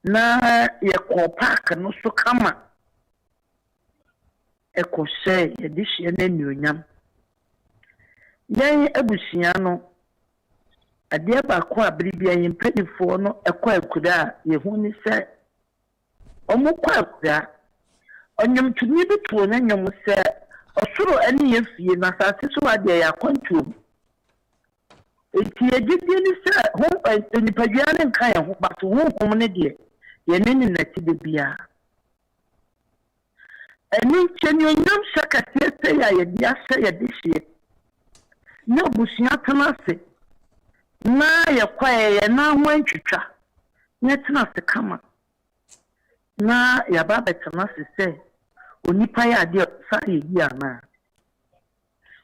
na ye park no so kama eko she ye dihye na nuonyam yen abusia no ade ba ko abribia yen pedifo no eko akuda ye hu ni se omo kwa akuda onyam tuni bitu na nyam se osoro ani ye fie na sase so ade ya kwantu eti egidi ni se ho ni padua ne nkan ye ho bato ho kom ne de ye ne ni na ti de bia eni cheni onyam shakate se ya ye dia se ye dihye na busia tanase na ye kwaye na hwantwitwa ne tanase kama na ya baba tanase se onipa ya de sa ye yi ana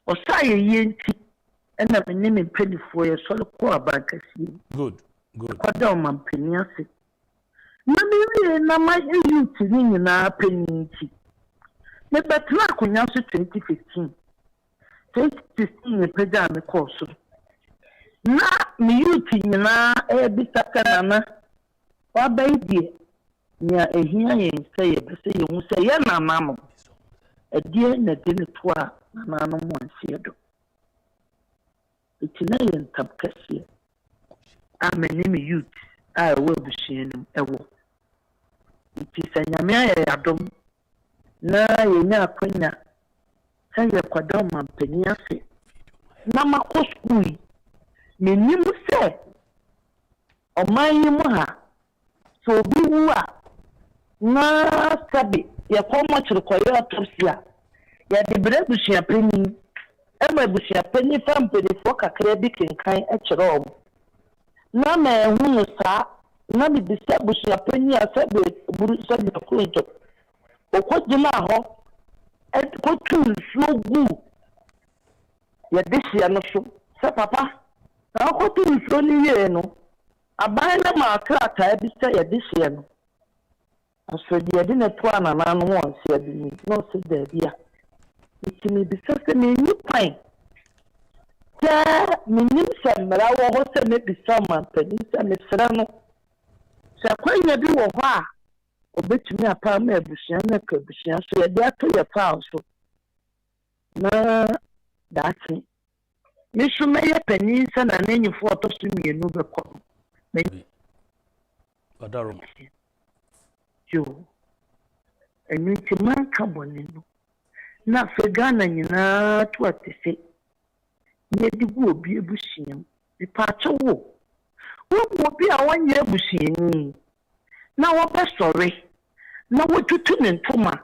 o sa ye yi nti ena me ne mpedifo ye so ko abankasi good kwada o mampeni ase na me wi na ma youth ni nyina peni nti me betla konya so 2015 preja me course na me youth nyina bisaka nana wa baidie nya ehia yen se ye bese ye hu se ye na mamo edie na de ne to a nana no mo ansie do itina ye ntabkase a me youth a we bushienim ewo itisa nyame aye adom na ye nya akwanya saye kwadom mampeni ase na mako school menim se omanyi mu ha so bi wu a na sabe ye komo chirkoyo autopsy a ya de brebushia peni ema bushia peni fampeni fo kakra bi kenkan e kire om na ma ehunu sa na bi bisa bushia peni a sabe buru sabe ko nto okojima ho ko tu slogu ya dihye no so se papa na ko tu slo ni ye no aban na ma krata bi se ya dihye no aso de de ne to anana no won se bi ni no se da bia itimi bi se me ni pan ta minim se mra wo ho se me bi sa man pani se me sra no se kwanya bi wo ho a obetumi apa ma abusia na ka abusia so ya de ato ya fa so na dati misu me ye pani se na nanyifo to so mienu be ko Adaro yo enu ti man ka boni no na fega na nyina to atese ne di bu obi abusia bi pa wo obi a wanye abusia ni na wo be sorry na wo tutu ne ntoma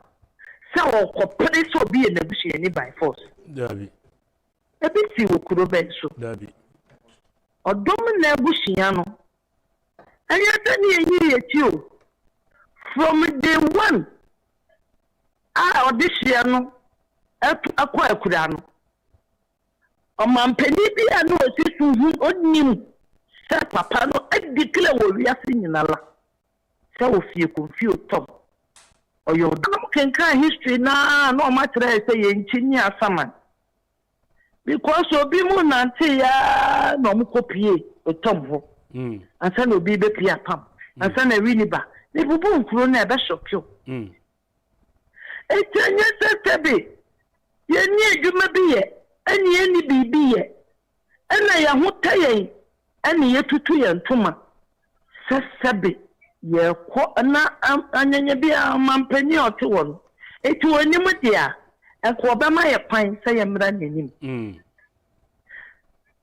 sa wo kopere so bi na abusia ni by force dabi ebi si wo kuro be so dabi odom na abusia no anya tani enyi eti o from day one odisia no akwa akura no omampeni bi anu osisu hu onim sa papa no adikle wo wiase nyinala sa wo fie konfi otom oyo dum kenka history na no matter say ye nchini asaman because obi mu nante ya no mu kopie otom ho ansa na obi be pia pam ansa na winiba ne bubu nkuro na ebe shopio etenye setebe ye ni edwuma bi ye eni bibi ye ena ya hotaye eni ye tutu ye ntoma sesebe ye ko na anyanya bi amampani ote won eti woni mu dia enko obema ye kwan se ye mra nanim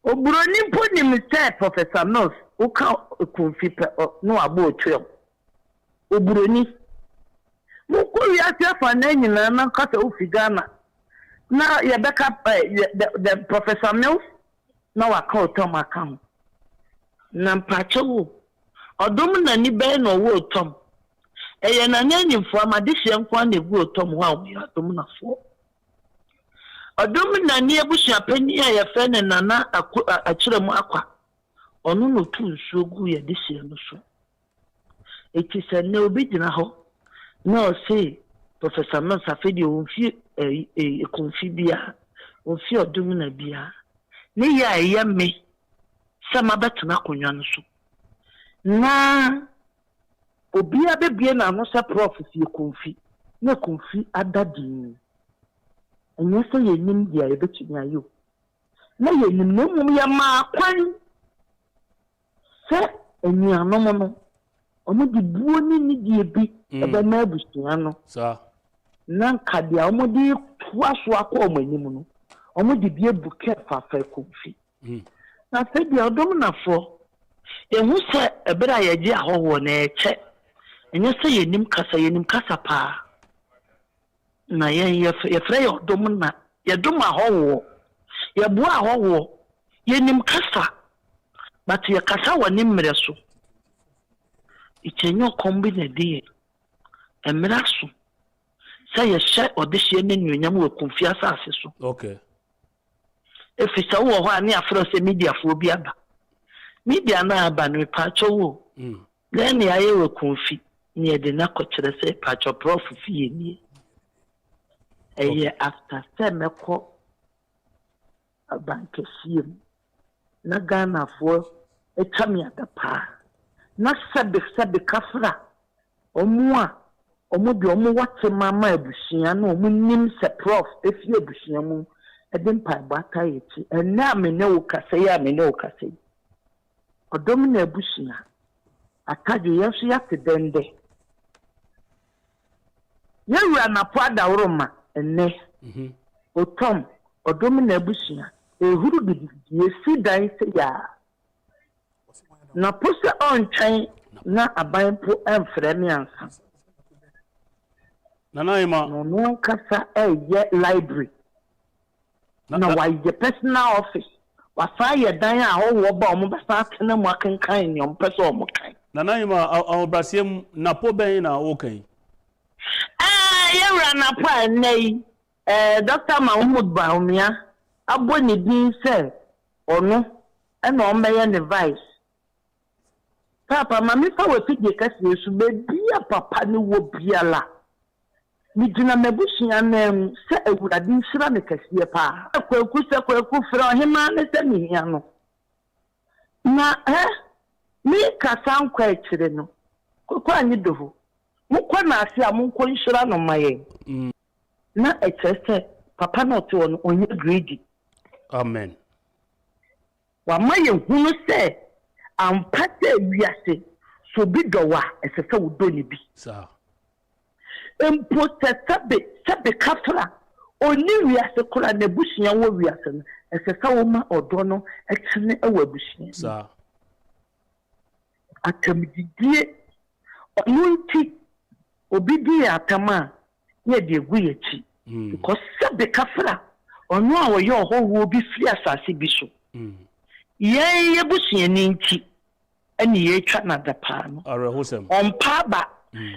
oburoni mponi mte Professor Nose uka konfi no abo otwe oburoni muko we are here for nine and I'm cut off Ghana. Now you back up the Professor Mills. Now I call Tom account. Nampacho. Or Domina ni Ben or Wood Tom. A name for my dish and one the wood Tom wow, we are Domina for. Or Domina near Bush a penny a fan and Nana a children aqua. Or no two so good this year. It is a no big ho. No, say, Professor Mills, I feel you feel a confibia, or fear Domina beer. Nay, I am me. Some about to knock on your soup. Na Obia baby and I'm not a prophet, you confit. No confit at that din. And you say you name the between you. No, you know me a ma quine. Sir, and you are no more. Omodi buoni ni die bi ebe na abusuano sa na nkadia omodi tuaso akọ omanim no omodi bi ebuke fafa kofi na se dia odom na fo ehu se ebere ayaji ahowo na eche enye se yenim kasa pa na ye frɛ odom na yedom ahowo ye bu ahowo yenim kasa but ye kasa woni mmere so Ichenyo kombine die emraso say ye share odehie nenuonyam we konfia asase so okay efisa wo ho ani afro se media fo bi aba media na aba no pacho wo then ya ye we konfi ni e de na ko kire se pacho prof fie ni eye after se meko abanke fie na Ghana fo etwame adapa na sabe kafra omua omudi omu wate mama abusia na omunim se prof efie abusia mu edin pa bata yiti ena amene wo kase ya amene wo kase odom na abusia akaje yeso ya tedende yewu anapo adawroma enne otom odom na abusia ehuru bidi yesi dan se ya na pose on train na abanpo emfreme ansa nana ima no kasa eye library na why the personal office wa fire dan a wo ba omo besa tena mu akenkan ni ompese omo kan nana ima obrasiem na po ben na wo kan yewra na pa nei Dr. Mahmoud Baumia aboni din se ono ena o meye ne vice Papa, mami fa we fidye kasi yesu be bia papa ni wo bia la. Ni dina mebushia nem se ewurade nsira ne kasiye pa. Kwaku fra hema ne se ni hia no. Na mi kasa nkwa ekire no. Kwa ANYIDOHO. Mukwa na ase a munkwa nsira no maye. Na ekese papa na oto no onye greedy. Amen. Wa maye hunu se ampate wiase so bi dowa esese wudo ni bi sa empo sebe kafra oni wiase kula na bushia wo wiase no esese wo ma odo no ekene ewa bushia sa atamdidie onunti obidi atama ye de egu yechi because sebe kafra ono a wo ye ohowo bi firi asase bi so ye bushia ni nti ani ye twa na dapa no arehosem ompa ba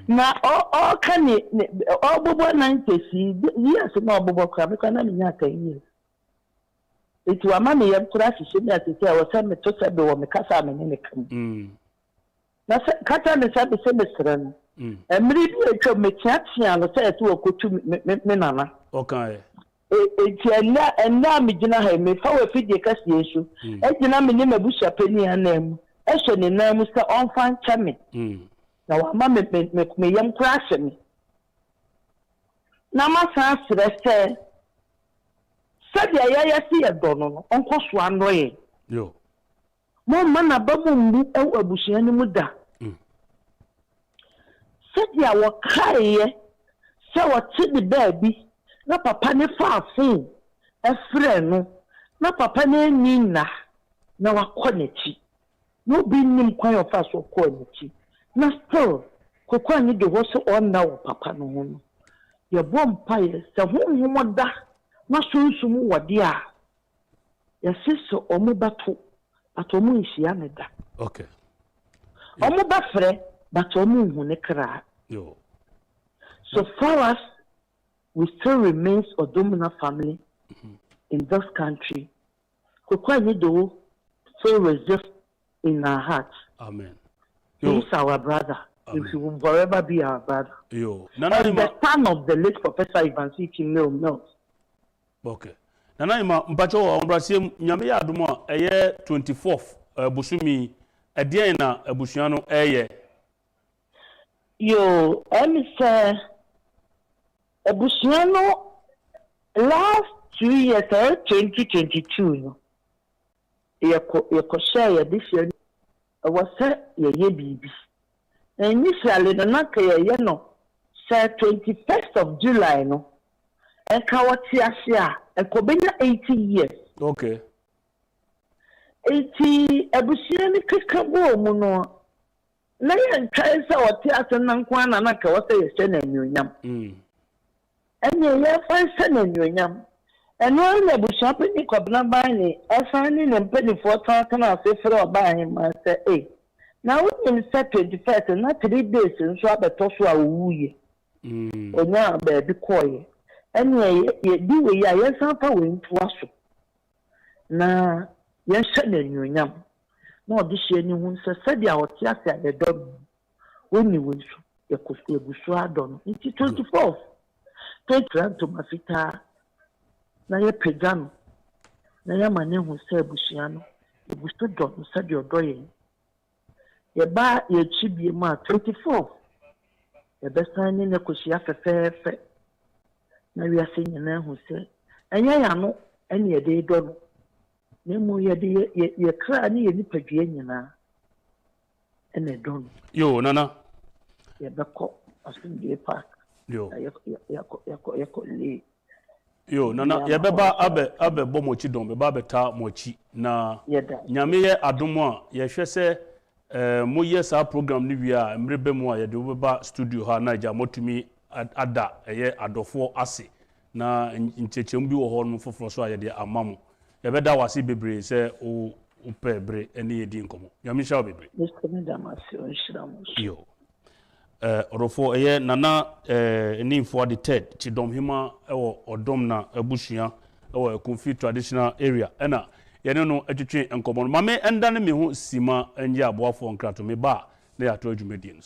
na o kani o bobo 90 years na bobo kwa me kana ni nyaka years etu amane ye kura sise na sise a wo se me to se be wo me kasa me ne kam na se kata me se be se mesra no emri bi etwa me tiatia no se etu okotu me nana okay eti enna me gina ha me fa we fidie kasi yesu ejina me ni mabusha pani anam ehwe ne nam se onfan chame na wa ma me yam crash me na ma sa sere se dia ya si edo no onko so anoye yo mo ma na ba mo mbu e abushia ni mu da se dia wo kaiye se wo ti di baabi na papa ne faafin efre no na papa ne nina na wakonechi no bi nim kwan ofa so konechi na still kokwa ANYIDOHO so on na wo papa no ho no Your bomb pious, the home mother, not soon some what dear. Your sister or mubato, but omu is yaneda. Okay. Omu bafre, but omu hunekra. Yo. So far as we still remains a dominant family in this country, ANYIDOHO still resist in our hearts. Amen. He is our brother. Amen. He will forever be our brother. Yo. And the son of the late Professor Ivan Mills. Okay. Nana ima mpacho wa ombrasiem nyame ya adumo a eye 24th busumi edien na abusuano eye. Yo, say abusuano last 2 years 2022 no. Yeko share this year was ye bibi. Initially the naka ye no say 21st of July no. And Kawatiasia, and Kobina 80 years. Okay. 80 Abusiani Kikabo Muno. Nayan Kaisa or Tiata Nankwana Naka, what they send in your yam. And you have five send in your yam. And when the Bushapi Nikobna Bani, I find in and penny for talking of a by him, I say, hey. Now we can set 21st and not 3 days and swap a tosua wooye. Or now, baby, coy. Anyway, ye do we ya yes apa we ntwaso na ye hye na nyonyam na odi hye ni hu se se dia oti ase ade do woni wonsu ye kosu ebusu adon nti 24 take to mafita na ye pegano na ye mane hu se ebusua no ebusu do se dia odo ye ba ye chibie ma 24 ye besan ni ne kosia fefefe na we are saying na hu se enya ya no ene ye de do no na mu ye de ye kra ni ye nipadua nyina ene do no Yo nana ye beko Asomdwee Park yo ye ko le yo nana ye beba abe bo mochi don beba beta mochi na Yeda. nyame ye adomo a ye hwe se mo ye sa program ni wi a mrebe mu a ye de beba studio ha na ja motumi ada eye adofo ase na nchechemu bi wo ho no foforo so ayede amamu ye beda wase bebre se o pebre ene yedi nkomo nyame sha bebre yo orofo eye nana eni for the third chidom hima ewo odom na abusua ewo Konfi traditional area ena yene no atwetwe nkomo no mame enda ne me ho sima enye aboafo nkrato me ba na ya to adwumedie no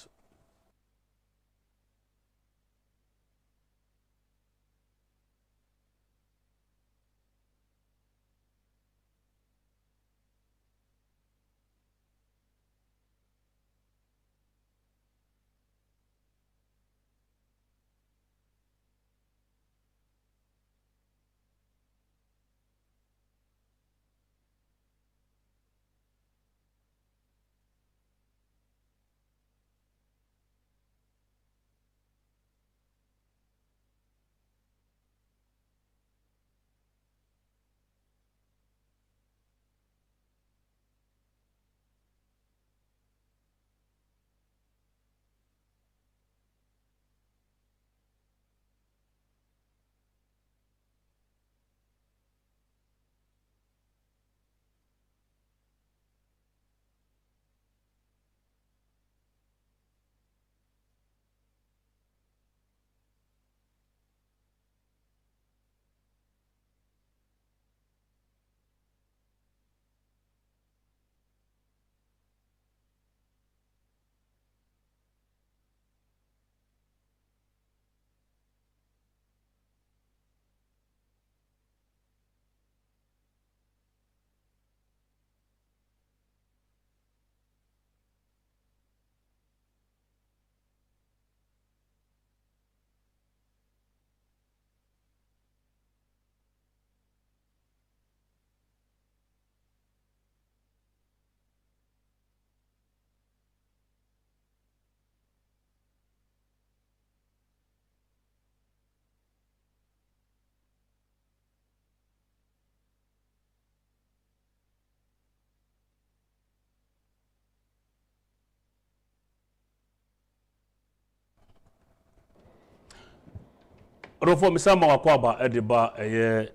Rofo misama wakwaba ediba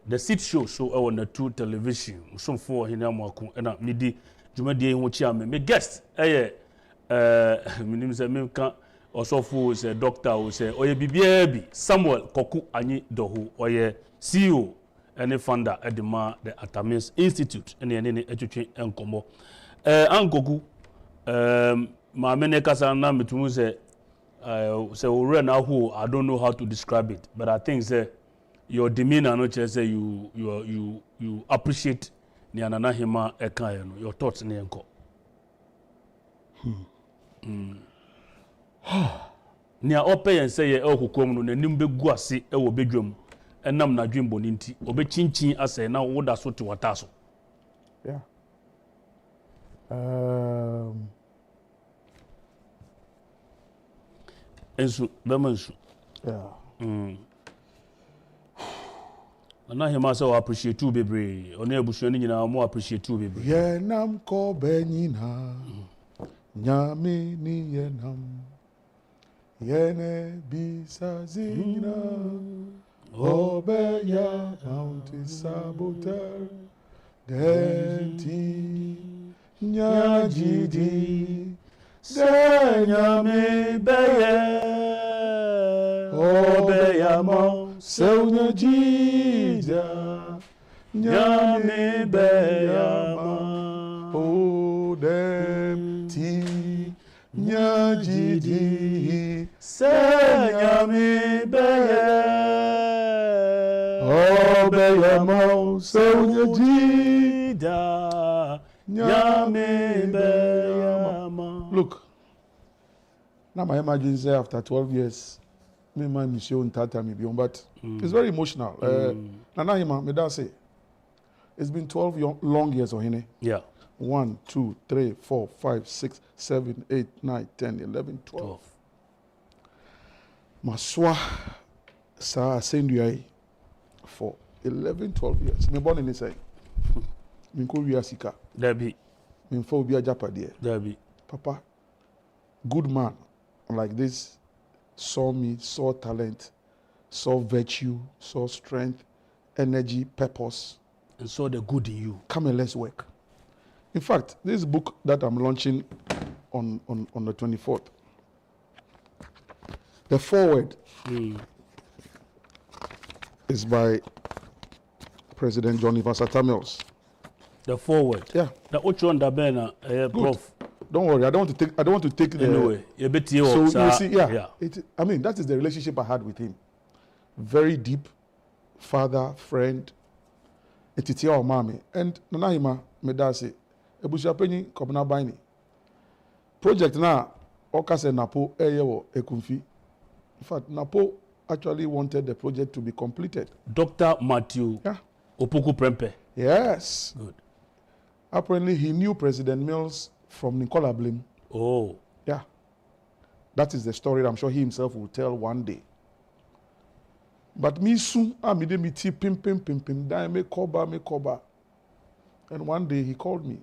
the seat show so on the 2 television so for hina mwaku na midi dwumadie ho chia me guest minim se me kan osofo se doctor o se oye bibia bi Samuel Koku ANYIDOHO oye CEO and founder edima the Atamis Institute ene etwetwe enkomo ankoku ma mene kasa na metumu se so I don't know how to describe it, but I think your demeanor, no, say you appreciate ni anana hima eka no your thoughts ni enko. Ni a ope yen say e okukom no nanim begu ase e wo bedwam enam na dwembo ni nti obe chinchin ase na woda so te wata so. Yeah. Ensu bemansu. Yeah. Ana hima say we appreciate you bebre ona ebusuani nyina mo appreciate you bebre. Ye nam ko benyina nyame ni ye nam yene bisazina obeya mountain saboteur denti nyajidi Senyame beye obeyamo seunya jija nyame beyama o denti nyajidi Senyame beye obeyamo seunya jija nyame beyama. Look, now my imagine say after 12 years, me man mission tata me beyond, but it's very emotional. Nana hima me da say, it's been 12 long years or hine. Yeah. 1, 2, 3, 4, 5, 6, 7, 8, 9, 10, 11, 12. Maswa sa Aseidu for 11, 12 years. Me born in this side. Me ko wi asika. Debbie. Me fo bi ajapa there. Debbie. Papa, good man like this, saw me, saw talent, saw virtue, saw strength, energy, purpose. And saw the good in you. Come and let's work. In fact, this book that I'm launching on the 24th, the foreword is by President John Samuels. The foreword. Yeah. The Ocho and Dabena, Prof. Don't worry, I don't want to take the anyway. So you see, yeah. I mean, that is the relationship I had with him. Very deep, father, friend, Nketiah or mommy. And Nanahima Medase, Ebusha Penny, Kobna Baini. Project now, Okase Napo, Eyewo, Ekumfi. In fact, Napo actually wanted the project to be completed. Dr. Matthew Opoku Prempe. Yes. Good. Apparently, he knew President Mills from Nicola Blim. Oh. Yeah. That is the story I'm sure he himself will tell one day. But me soon, I made me tea, pim, then me koba. And one day he called me.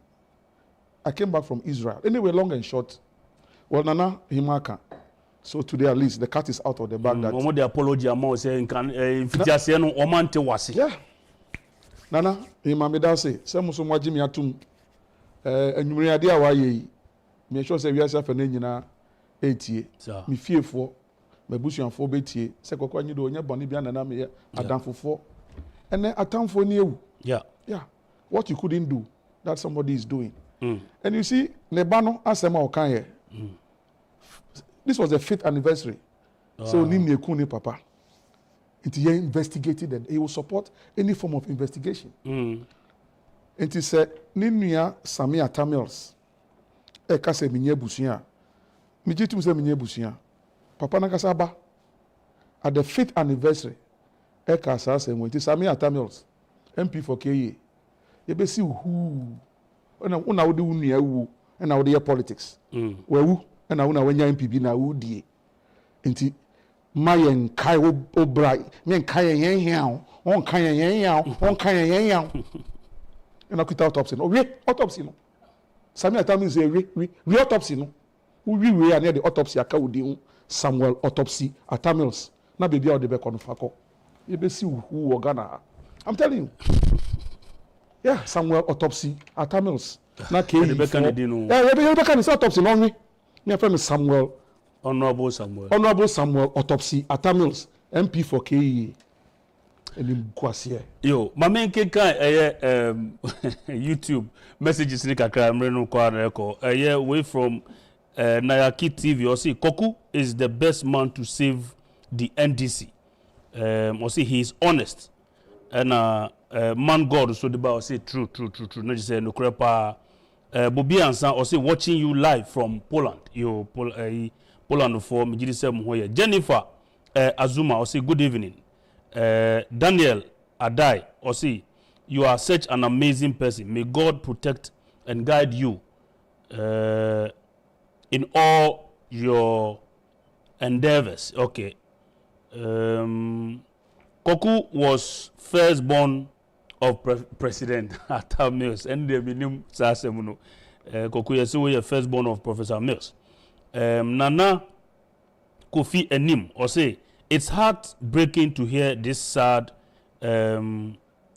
I came back from Israel. Anyway, long and short. Well, Nana, Himaka. So today at least the cat is out of the bag. That the apology I'm saying yeah. Nana, Himameda say, some Jimmy Atum. And you idea why me sure say we are self and nyina 8 years. Me fearful, me busuan for betie. Se kokwa nyido onya boni bia na me adamfofo. And then atamfo ni ewu. Yeah. Yeah. What you couldn't do, that somebody is doing. And you see, Nebano asema okanye. This was the 5th anniversary. So ni nekuni papa. He investigated and he will support any form of investigation. And he said, Ninuya Samia Tamils. Eka se minye busia. Mijitum se minye busia. Papa nakasaba. At the 5th anniversary, Eka sa se mwenti Samia Tamils. MP for KE. Yebe si who. Una wudi uni ya wu. Ena wudi ya politics. Wewu. Ena una wenya MPB na wu die. Inti. Mayen kai obrai. Men kai yen yao. On kai yen yao. On kai yen yao. And I quit autopsy. No, autopsy. No. Samia Tamils say we autopsy. No. We are near the autopsy. Samuel autopsy at Tamils. Na baby out the back on Fako. You be see who Ghana. I'm telling you. Yeah, Samuel autopsy at Tamils. Na K. Yeah, Rebecca is autopsy long me. My friend is Samuel. Honorable Samuel autopsy at Tamils. MP for KE. Yo, my main YouTube messages ni kakra mrenu kwa reko. Way from Nayaki TV. Or see, KOKU is the best man to save the NDC. Or see, he is honest. And man God so the Bible say true. Not just say no crepa. Bobi Ansan or say watching you live from Poland. Yo, Poland for me. Jennifer Azuma or say good evening. Daniel Adai or see you are such an amazing person. May God protect and guide you in all your endeavors. Okay. KOKU was firstborn of President Atta Mills. And the minimum Sasemuno. KOKU is the firstborn of Professor Mills. Nana Kofi Enim or say it's heartbreaking to hear this sad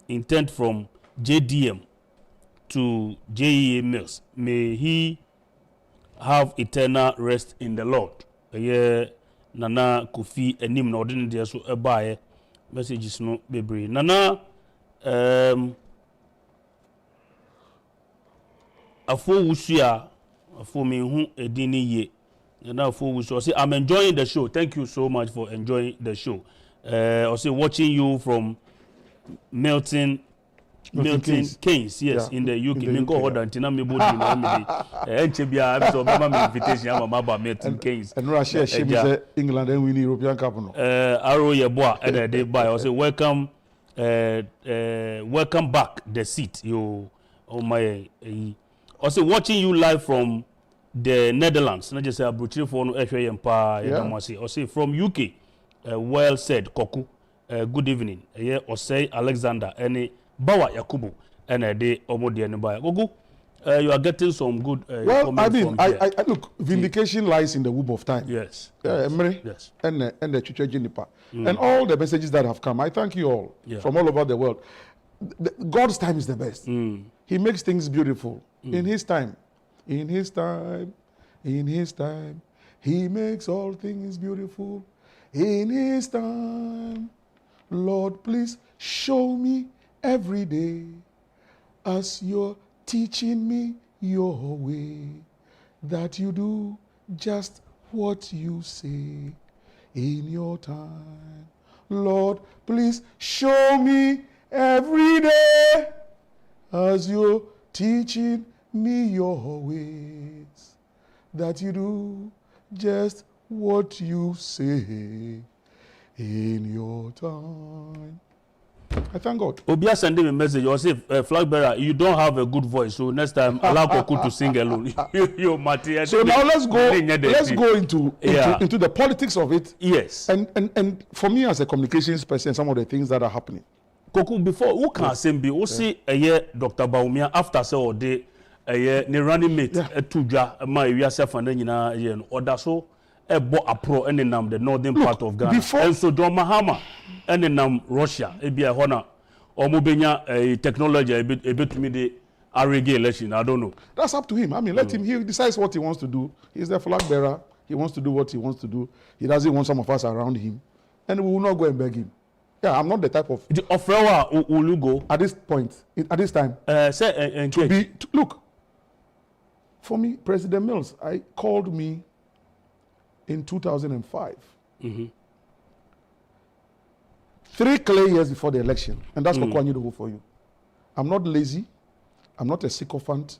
intent from JDM to JEA Mills. May he have eternal rest in the Lord. Nana Kofi Enim na ordinary there so buy messages no baby. Nana afo wusia afo me hu edini ye. Now, say, I'm enjoying the show. Thank you so much for enjoying the show. Also, watching you from Milton Keynes, yes, in the UK. In the Milton Keynes. And Russia, England, and we need European Cup. Arrow Yeboah, and they buy. Also, welcome back. The seat, you. Oh my. Also, watching you live from the Netherlands, not just a British for no Empire, or say from UK. Well said, KOKU. Good evening. Or say Alexander, any Bawa Yakubu, and a day Omodi and Baya. KOKU, you are getting some good. Well, I mean, I look, vindication lies in the womb of time. Yes. Yes. And the Chucha Juniper. And all the messages that have come, I thank you all from all over the world. God's time is the best. He makes things beautiful in His time. In His time, He makes all things beautiful. In His time, Lord, please show me every day as you're teaching me your way, that you do just what you say in your time. Lord, please show me every day as you're teaching me your ways, that you do just what you say in your time. I thank God. Obia sending me a message. You say, flag bearer, you don't have a good voice, so next time allow KOKU to sing alone. You Mati. So now let's go into the politics of it. Yes. And for me as a communications person, some of the things that are happening. KOKU, before who can say be? Who see a year Dr. Baumia after say all day. Ne running mate etudwa ma ewiase fanda nyina ye no oda so ebo apro enenam the northern part of Ghana and so John Mahama enenam Russia ebia ho na omobenya technology ebetumi de argue election. I don't know. That's up to him. I mean, let him. He decides what he wants to do. He's the flag bearer. He wants to do what he wants to do. He doesn't want some of us around him, and we will not go and beg him. Yeah, I'm not the type of. The offer will you go at this point, at this time? Look. For me, President Mills, called me in 2005. 3 clear years before the election. And that's what ANYIDOHO for you. I'm not lazy. I'm not a sycophant.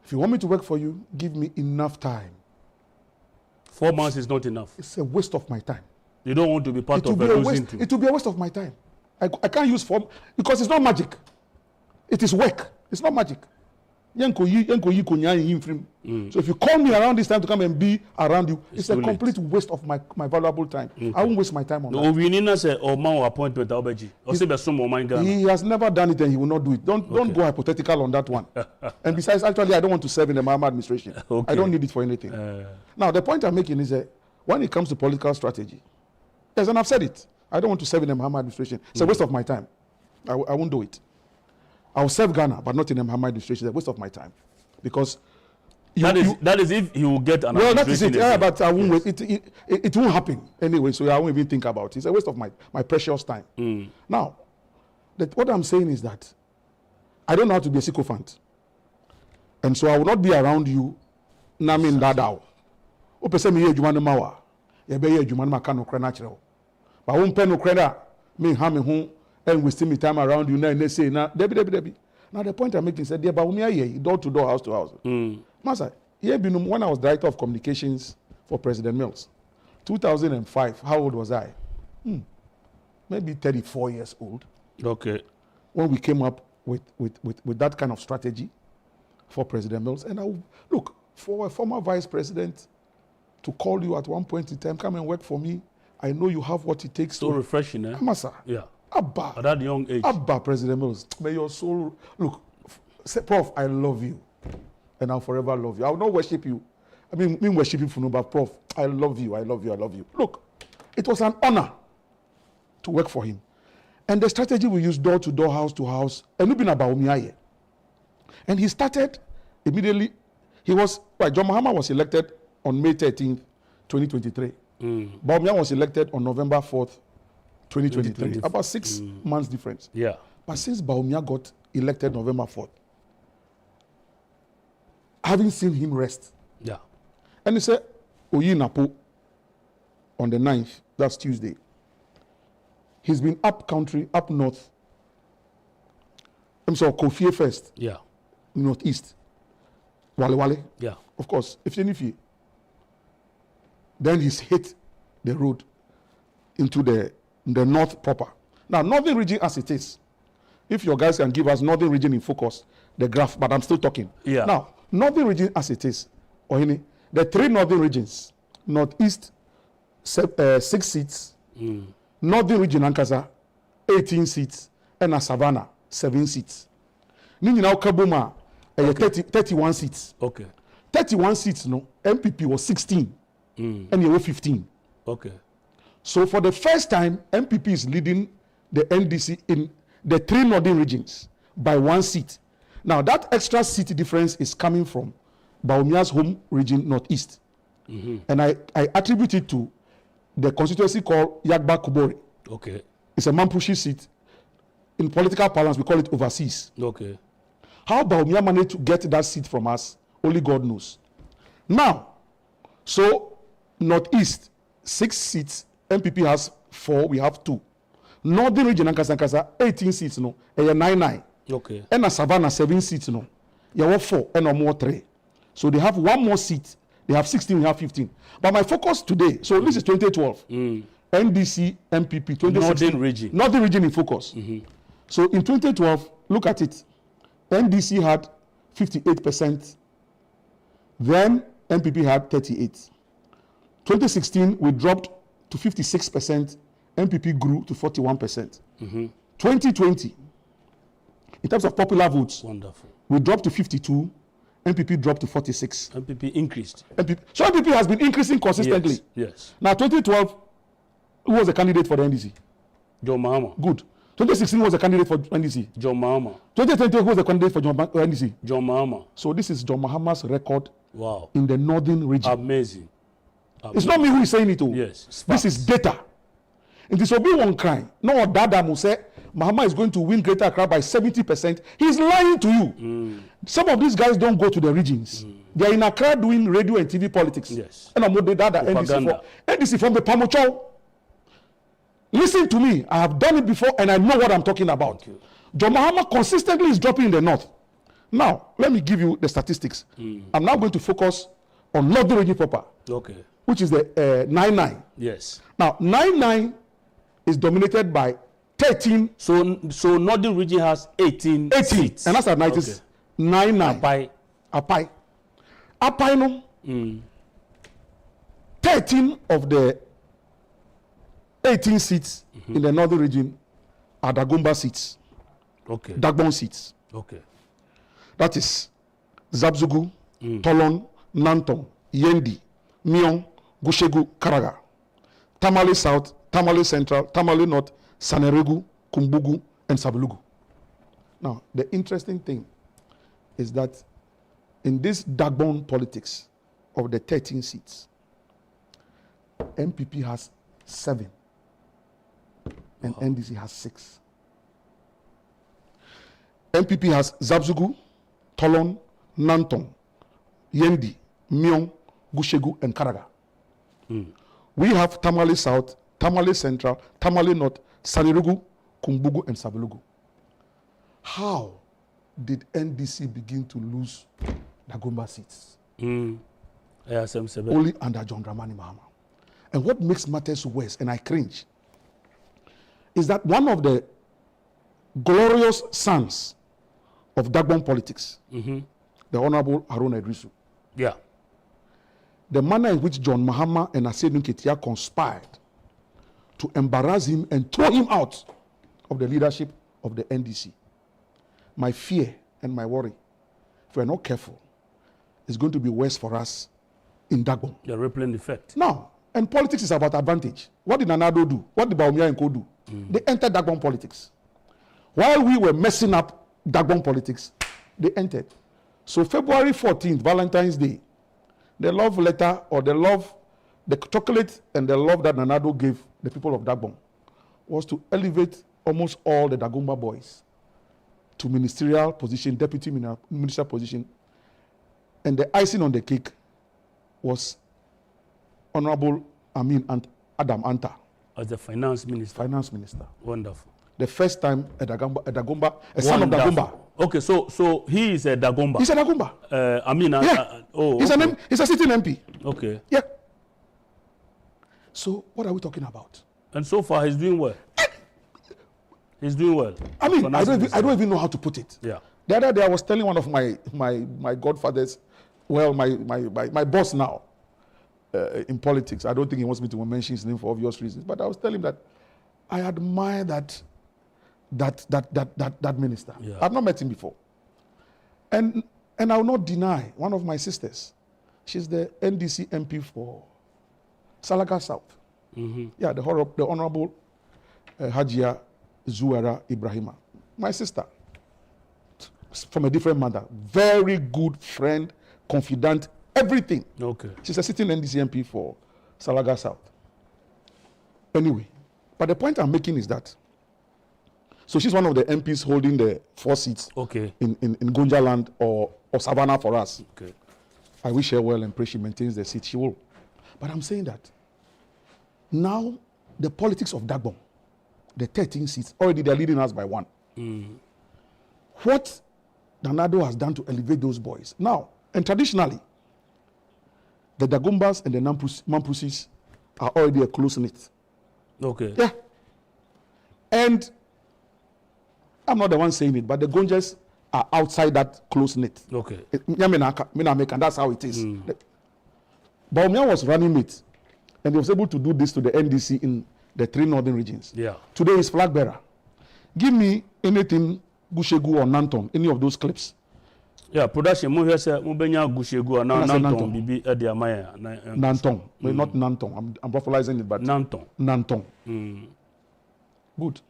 If you want me to work for you, give me enough time. 4 months is not enough. It's a waste of my time. You don't want to be part of a losing team. It will be a waste of my time. I can't use form because it's not magic. It is work. It's not magic. So if you call me around this time to come and be around you, it's a complete waste of my valuable time. I won't waste my time on that. He has never done it and he will not do it. Don't go hypothetical on that one. And besides, actually, I don't want to serve in the Mahama administration. I don't need it for anything. Now, the point I'm making is that when it comes to political strategy, yes, and I've said it, I don't want to serve in the Mahama administration. It's a waste of my time. I won't do it. I'll serve Ghana, but not in the Mahama administration. It's a waste of my time. Because that is if he will get an well, that is it. Yeah, again. but I won't wait. It won't happen anyway, so I won't even think about it. It's a waste of my precious time. Now, what I'm saying is that I don't know how to be a sycophant. And so I will not be around you. Namin dadao. Opese me ye dwuma no mawa. Ye be ye dwuma no maka no kra natural. But won pen no credit me ha me ho and wasting me time around you na say na debi. Now the point I'm making is that dear ba umi aye door to door, house to house. Master, when I was director of communications for President Mills, 2005, how old was I? Maybe 34 years old. Okay. When we came up with that kind of strategy for President Mills. And look, for a former vice president to call you at one point in time, come and work for me, I know you have what it takes. So refreshing, eh? Masa. Yeah. Abba. At that young age. Abba, President Mills. May your soul... Look, Prof, I love you. And I'll forever love you. I will not worship you. I mean worship you for no, but Prof, I love you. Look, it was an honor to work for him. And the strategy we used door to door, house to house, and we've been about Umiaye. And he started immediately. John Mahama was elected on May 13th, 2023. Baumia was elected on November 4th, 2023. About 6 months difference. Yeah. But since Baumia got elected November 4th, I haven't seen him rest. Yeah. And he said, Oyi Napo on the 9th, that's Tuesday. He's been up country, up north. I'm sorry, Kofie first. Yeah. Northeast. Wale. Yeah. Of course, if you then he's hit the road into the north proper. Now, northern region as it is, if your guys can give us northern region in focus, the graph, but I'm still talking. Yeah. Now, northern region as it is, Ohini, the 3 northern regions, northeast, 6 seats, northern region Ankasa, 18 seats, and a Savannah, 7 seats. Nini now Kabuma, 31 seats. Okay. 31 seats, no, MPP was 16, and you were 15. Okay. So for the first time, MPP is leading the NDC in the 3 northern regions by 1 seat. Now that extra seat difference is coming from Baumia's home region, northeast. And I attribute it to the constituency called Yagba Kubori. Okay. It's a Mampushi seat. In political parlance, we call it overseas. Okay. How Baumia managed to get that seat from us, only God knows. Now, so northeast, 6 seats, MPP has 4, we have 2. Northern region, Ankasa, 18 seats, no, 9. Okay. And a Savannah, 7 seats, no. You have 4, and no more 3. So they have 1 more seat. They have 16, we have 15. But my focus today, so this is 2012. NDC, MPP, 2016. Northern region. Northern region in focus. So in 2012, look at it. NDC had 58%. Then MPP had 38%. 2016, we dropped to 56%. MPP grew to 41%. 2020, in terms of popular votes, wonderful, we dropped to 52. MPP dropped to 46. MPP increased. So MPP has been increasing consistently. Yes. Now 2012, who was the candidate for the NDC? John Mahama. Good. 2016 was the candidate for NDC. John Mahama. 2020 who was the candidate for NDC? John Mahama. So this is John Mahama's record. Wow. In the northern region. Amazing. It's not me who is saying it. Yes. This is data. It is Obi one crime. No, Dada Muse, Mahama is going to win Greater Accra by 70%. He's lying to you. Some of these guys don't go to the regions. They are in Accra doing radio and TV politics. Yes. And I'm the Dada NDC from the Pamucho. Listen to me. I have done it before and I know what I'm talking about. John Mahama consistently is dropping in the north. Now, let me give you the statistics. I'm now going to focus on northern region proper. Okay. Which is the 9-9. Yes. Now, 9-9 is dominated by 13. So northern region has 18 seats. And that's at 90s. 9-9. Apai no. 13 of the 18 seats in the northern region are Dagomba seats. Okay. Dagbon seats. Okay. That is Zabzugu, Tolon, Nanton, Yendi, Mion, Gushegu, Karaga. Tamale South, Tamale Central, Tamale North, Saneregu, Kumbugu, and Sabulugu. Now, the interesting thing is that in this backbone politics of the 13 seats, MPP has 7 and NDC has 6. MPP has Zabzugu, Tolon, Nantong, Yendi, Myong, Gushegu, and Karaga. We have Tamale South, Tamale Central, Tamale North, Saneregu, Kumbugu, and Sabulugu. How did NDC begin to lose Dagomba seats? Only under John Dramani Mahama. And what makes matters worse, and I cringe, is that one of the glorious sons of Dagbon politics, the Honorable Haruna Idrisu, the manner in which John Mahama and Aseidu Nketiah conspired to embarrass him and throw him out of the leadership of the NDC. My fear and my worry, if we're not careful, is going to be worse for us in Dagbon. The rippling effect. Now, and politics is about advantage. What did Nanado do? What did Bawumia and Co do? They entered Dagbon politics. While we were messing up Dagbon politics, they entered. So February 14th, Valentine's Day, the love letter or the chocolate and the love that Nanado gave the people of Dagbon was to elevate almost all the Dagomba boys to ministerial position, deputy minister position. And the icing on the cake was Honorable Adam Anta. As the finance minister. Finance minister. Wonderful. The first time a Dagomba, a son of Dagomba. Okay, so he is a Dagomba. He's a Dagomba. He's a sitting MP. Okay. Yeah. So what are we talking about? And so far he's doing well. He's doing well. I mean, I don't even know how to put it. Yeah. The other day I was telling one of my godfathers, well, my boss now in politics. I don't think he wants me to mention his name for obvious reasons, but I was telling him that I admire that minister. Yeah. I've not met him before. And I will not deny one of my sisters. She's the NDC MP for Salaga South. Yeah, the Honorable Hajia Zuara Ibrahima. My sister. From a different mother. Very good friend, confidant, everything. Okay. She's a sitting NDC MP for Salaga South. Anyway, but the point I'm making is that, so she's one of the MPs holding the 4 seats in Gonja land or Savannah for us. Okay. I wish her well and pray she maintains the seat. She will. But I'm saying that now the politics of Dagbon, the 13 seats, already they're leading us by 1. What Nanado has done to elevate those boys. Now, and traditionally, the Dagombas and the Mampusis are already a close knit. Okay. Yeah. And I'm not the one saying it, but the Gonjas are outside that close knit. Okay. And that's how it is. Bawumia was running mate, and he was able to do this to the NDC in the 3 northern regions. Yeah. Today he's flag bearer. Give me anything Gushegu or Nantong, any of those clips. Yeah, production. Mubenya Gushegu or Nantong. Bibi Ediamaya. Nantong. Not Nantong. I'm prophylizing it, but Nantong. Good.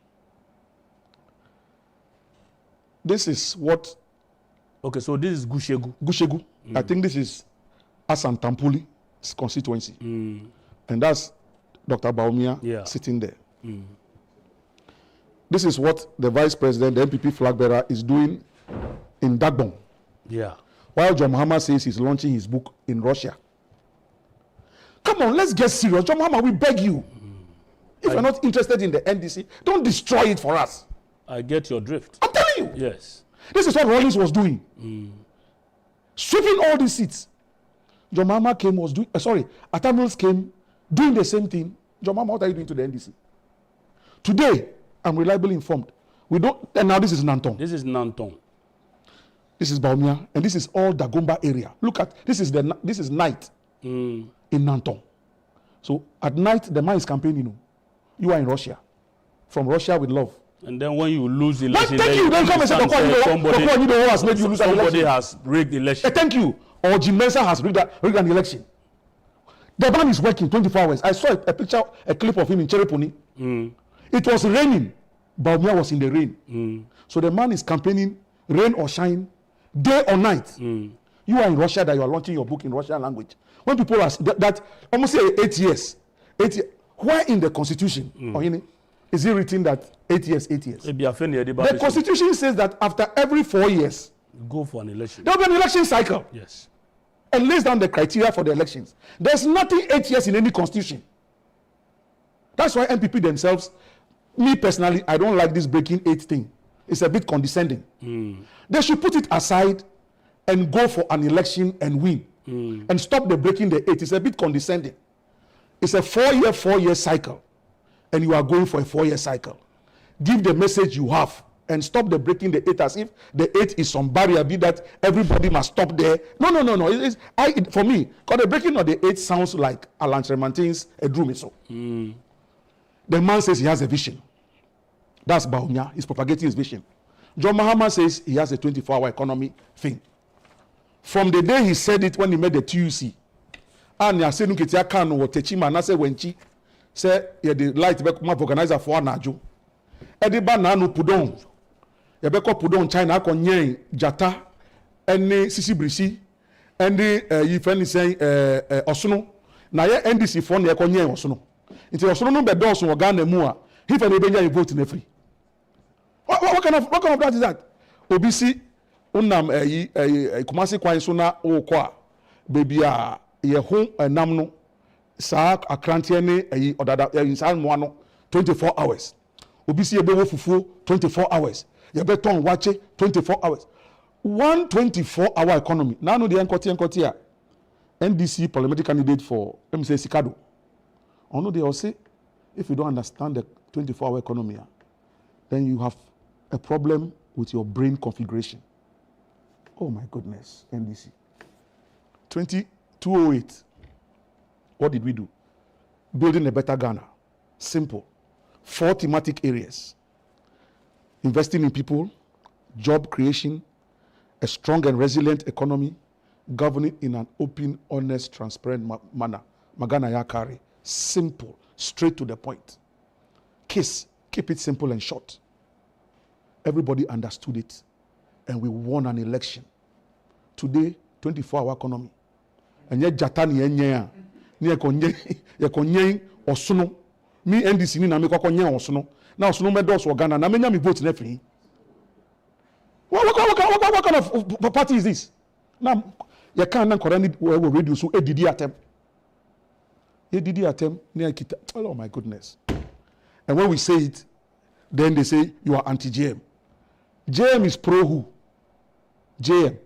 This is what. Okay, so this is Gushegu. Gushegu. I think this is Asantampuli's constituency. And that's Dr. Bawumia sitting there. This is what the vice president, the MPP flag bearer, is doing in Dagbon. Yeah. While John Mahama says he's launching his book in Russia. Come on, let's get serious. John Mahama, we beg you. If you're not interested in the NDC, don't destroy it for us. I get your drift. I'm telling you. Yes. This is what Rawlings was doing. Sweeping all these seats. John Mahama came, Atamils came, doing the same thing. John Mahama, what are you doing to the NDC? Today, I'm reliably informed. And now this is Nantong. This is Nantong. This is Bawumia, and this is all Dagomba area. Look at, this is night in Nantong. So at night, the man is campaigning. You are in Russia. From Russia with love. And then when you lose the election, thank you. Don't come and say NDCO has made you lose an election. Somebody has rigged the election. Thank you. Or Jim Mensah has rigged an election. The man is working 24 hours. I saw a picture, a clip of him in Chereponi. It was raining. Bawumia was in the rain. So the man is campaigning, rain or shine, day or night. You are in Russia that you are launching your book in Russian language. When people ask that almost say 8 years. Why in the constitution, is it written that 8 years, 8 years? The constitution says that after every 4 years, go for an election. There will be an election cycle. Yes. And lays down the criteria for the elections. There's nothing 8 years in any constitution. That's why MPP themselves, me personally, I don't like this breaking 8 thing. It's a bit condescending. They should put it aside and go for an election and win. And stop the breaking the 8. It's a bit condescending. It's a 4-year cycle. And you are going for a 4-year cycle. Give the message you have. And stop the breaking the 8 as if the 8 is some barrier, be that everybody must stop there. No. For me, because the breaking of the 8 sounds like Alan Tremantin's Edrumiso. The man says he has a vision. That's Bawumia. He's propagating his vision. John Mahama says he has a 24-hour economy thing. From the day he said it when he made the TUC, and Aseidu Nketiah can or Techima na say wenchi say the light be come organizer for anajo. Ediba na no pudon. Ye be ko pudon China konyen jata ene sisi brisi ene yifani say Osono na ye NDC for na ye konyen Osono. Nti Osono no be do so Ghana mu a if any be nya vote na free. What kind of that is that? Obisi unam Kumasi kwan so na okọ a baby a ye ho enam no sa akrantie ne odada insan mo ano 24 hours. Obisi ebe wo fufuo 24 hours. Ye be ton wache 24 hours. 124-hour economy. Now no the Nketiah NDC parliamentary candidate for say Sikado. I know they all say if you don't understand the 24-hour economy, then you have a problem with your brain configuration. Oh my goodness, NDC. 208. What did we do? Building a better Ghana. Simple. 4 thematic areas. Investing in people, job creation, a strong and resilient economy, governing in an open, honest, transparent manner. Magana Yakari. Simple. Straight to the point. Case. Keep it simple and short. Everybody understood it. And we won an election. Today, 24-hour economy. And yet Jatani Enya. Ni konye Osono. Me NDC ni na me konye Osono. Now Osono me dos Ghana. Na me nya me vote na free. What kind of party is this? Now, you can't correct radio so ADD attempt. Oh my goodness. And when we say it, then they say you are anti-JM. JM is pro who? JM.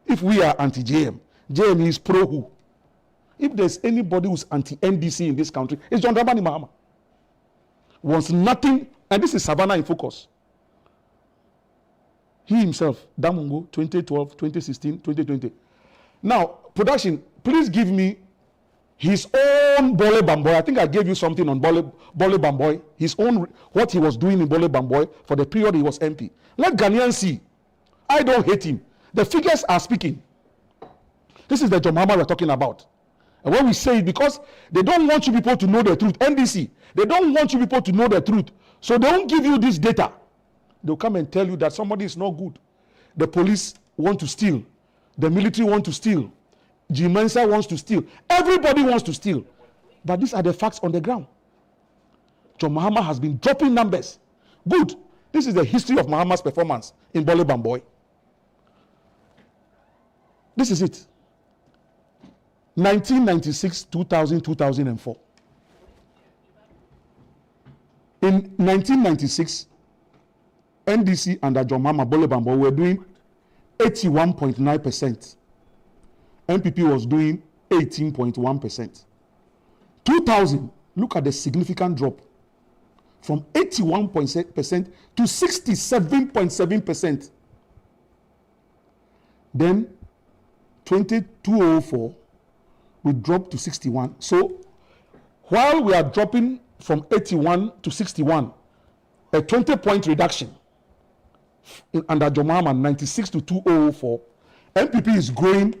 If we are anti-JM, JM is pro who? If there's anybody who's anti-NDC in this country, it's John Dramani Mahama. Wants nothing, and this is Savannah in focus. He himself, Damungo, 2012, 2016, 2020. Now, production, please give me his own Bole Bamboy. I think I gave you something on Bole Bamboy. His own, what he was doing in Bole Bamboy for the period he was MP. Let Ghanaians see. I don't hate him. The figures are speaking. This is the John Mahama we're talking about. And when we say it, because they don't want you people to know the truth. NDC, they don't want you people to know the truth. So they don't give you this data. They'll come and tell you that somebody is not good. The police want to steal. The military want to steal. G-Mensa wants to steal. Everybody wants to steal. But these are the facts on the ground. John Mahama has been dropping numbers. Good. This is the history of Mahama's performance in Bole Bamboy. This is it. 1996, 2000, 2004. In 1996, NDC under John Mahama Bole Bamboy were doing 81.9%. NPP was doing 18.1%. 2000, look at the significant drop from 81% to 67.7%. Then 2004, we dropped to 61. So while we are dropping from 81 to 61, a 20-point reduction under John Mahama, 96 to 2004, NPP is growing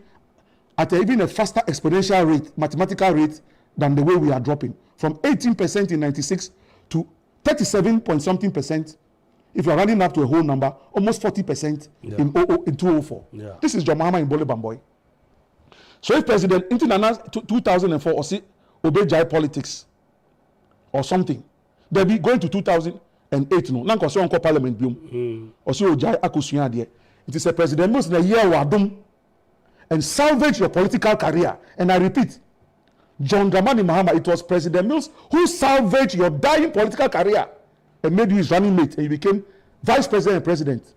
at even a faster exponential rate, mathematical rate, than the way we are dropping. From 18% in 96 to 37 point something percent. If you are running up to a whole number, almost 40% in 2004. Yeah. This is John Mahama in Bole Bamboy. So if President into 2004 or see obey Jai politics or something, they'll be going to 2008 no. Nanko so onko parliament biom. Or see Jai akosuya there. It is a president most in a year wadum and salvage your political career. And I repeat, John Dramani Mahama, it was President Mills who salvaged your dying political career and made you his running mate, and you became vice president and president.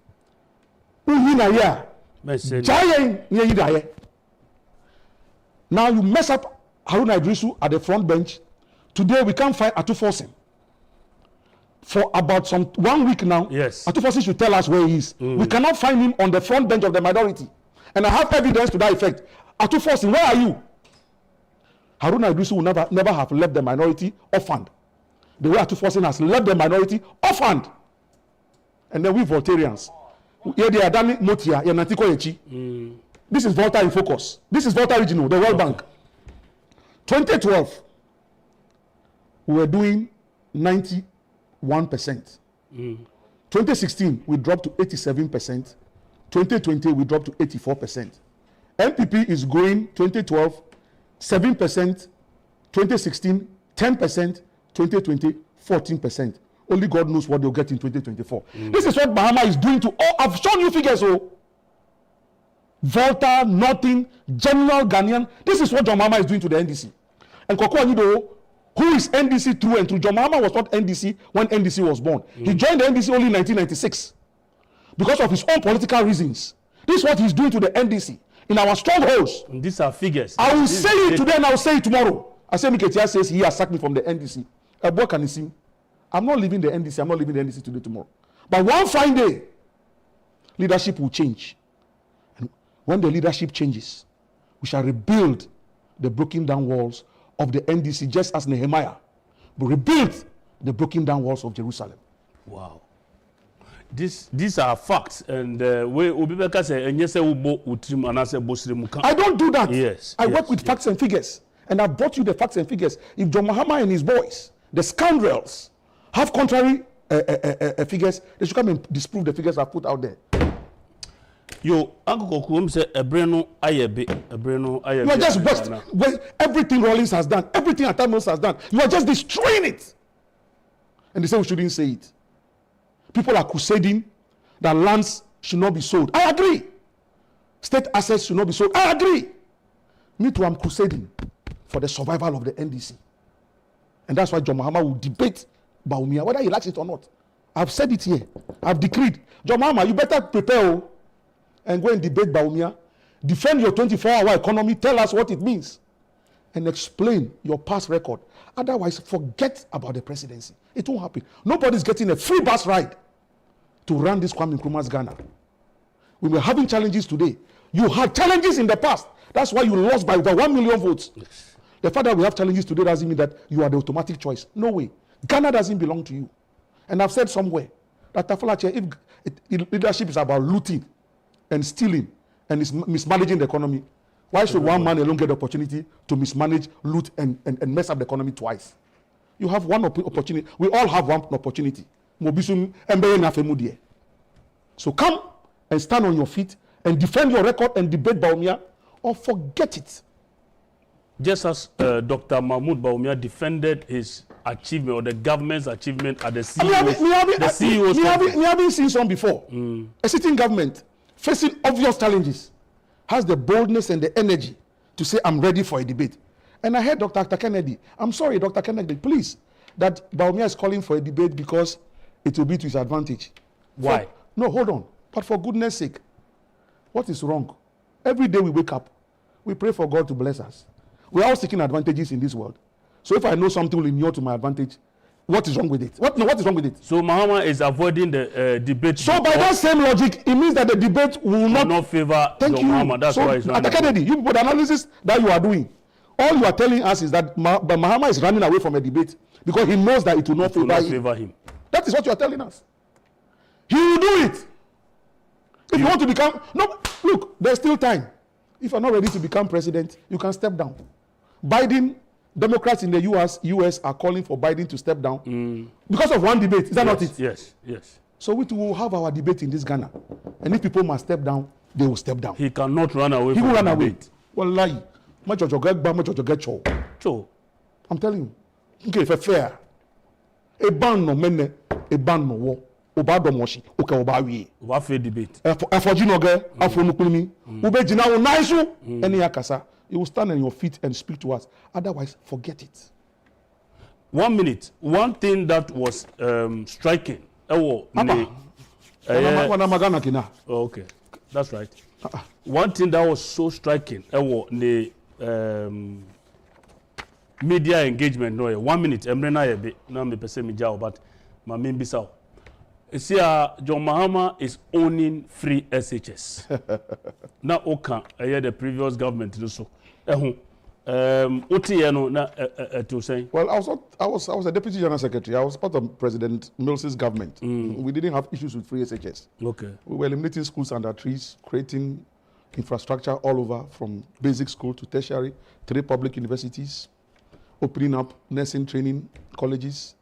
Now you mess up Haruna Idrisu at the front bench. Today we can't find Atufosin. For about 1 week now, yes. Atufosin should tell us where he is. We cannot find him on the front bench of the minority. And I have evidence to that effect. Atufosin, where are you? Haruna Idrisu will never have left the minority orphaned. The way Atufosin has left the minority orphaned. And then we Voltarians. This is Volta in focus. This is Volta Regional, the World Bank. 2012, we were doing 91%. 2016, we dropped to 87%. 2020, we dropped to 84%. MPP is growing 2012, 7%, 2016, 10%, 2020, 14%. Only God knows what they'll get in 2024. This is what Mahama is doing to all. I've shown you figures. Oh, Volta, Northern, General Ghanaian. This is what John Mahama is doing to the NDC. And KOKU ANYIDOHO, who is NDC through and through. John Mahama was not NDC when NDC was born. He joined the NDC only in 1996 because of his own political reasons. This is what he's doing to the NDC in our strongholds. And these are figures. I will say it today and I will say it tomorrow. I say Nketiah says he has sacked me from the NDC. I'm not leaving the NDC. I'm not leaving the NDC today, tomorrow. But one fine day, leadership will change. And when the leadership changes, we shall rebuild the broken down walls of the NDC, just as Nehemiah rebuilt the broken down walls of Jerusalem. Wow. These are facts. And I don't do that. Yes. I work with facts and figures. And I brought you the facts and figures. If John Mahama and his boys, the scoundrels, have contrary figures, they should come and disprove the figures I've put out there. Yo, Uncle KOKU say Ebreno Ayebe. You are just best. Everything Rollins has done, everything Atamils has done, you are just destroying it. And they say we shouldn't say it. People are crusading that lands should not be sold. I agree. State assets should not be sold. I agree. Me too, I'm crusading for the survival of the NDC. And that's why John Mahama will debate Bawumia, whether he likes it or not. I've said it here. I've decreed. John Mahama, you better prepare and go and debate Bawumia. Defend your 24-hour economy. Tell us what it means. And explain your past record. Otherwise, forget about the presidency. It won't happen. Nobody's getting a free bus ride to run this Kwame Nkrumah's Ghana. We were having challenges today. You had challenges in the past. That's why you lost by over 1 million votes. Yes. The fact that we have challenges today doesn't mean that you are the automatic choice. No way. Ghana doesn't belong to you. And I've said somewhere that if leadership is about looting and stealing and is mismanaging the economy, why should one man alone get the opportunity to mismanage, loot, and mess up the economy twice? You have one opportunity. We all have one opportunity. So come and stand on your feet and defend your record and debate Bawumia, or forget it. Just as Dr. Mahmoud Bawumia defended his achievement or the government's achievement at the CEO. We haven't seen some before. A sitting government facing obvious challenges has the boldness and the energy to say, I'm ready for a debate. And I heard Dr. Kennedy. I'm sorry, Dr. Kennedy, please, that Bawumia is calling for a debate because it will be to his advantage. Why? No, hold on. But for goodness sake, what is wrong? Every day we wake up, we pray for God to bless us. We're all seeking advantages in this world. So if I know something will inure to my advantage, what is wrong with it? What is wrong with it? So Mahama is avoiding the debate. So by that same logic, it means that the debate will not favor Mahama. That's why it's not. Dr. Kennedy, you put the analysis that you are doing. All you are telling us is that Mahama is running away from a debate because he knows that it will not favor him. That is what you are telling us. He will do it. If you want to become... No, look, there's still time. If you're not ready to become president, you can step down. Biden, Democrats in the US are calling for Biden to step down because of one debate. Is that not it? Yes, yes. So we will have our debate in this Ghana. And if people must step down, they will step down. He cannot run away He from will run the away. debate. Well, lie. Much of your get So, I'm telling you. Okay, for fair. A ban no mene, a ban no war. Oba domoshi, okay, oba we. what fair debate? For Jinoge, Afonukumi, Ube Jina Naisu, any akasa. You will stand on your feet and speak to us. Otherwise, forget it. 1 minute. One thing that was striking. Okay, That's right. One thing that was so striking. The media engagement. No, 1 minute. Emrena yebe. Na me pese mi jao, but ma min bisao. See, John Mahama is owning free SHS. Now, okay, the previous government also. Well, I was a deputy general secretary. I was part of President Mills's government. We didn't have issues with free SHS. Okay. We were eliminating schools under trees, creating infrastructure all over, from basic school to tertiary, 3 public universities, opening up nursing training colleges,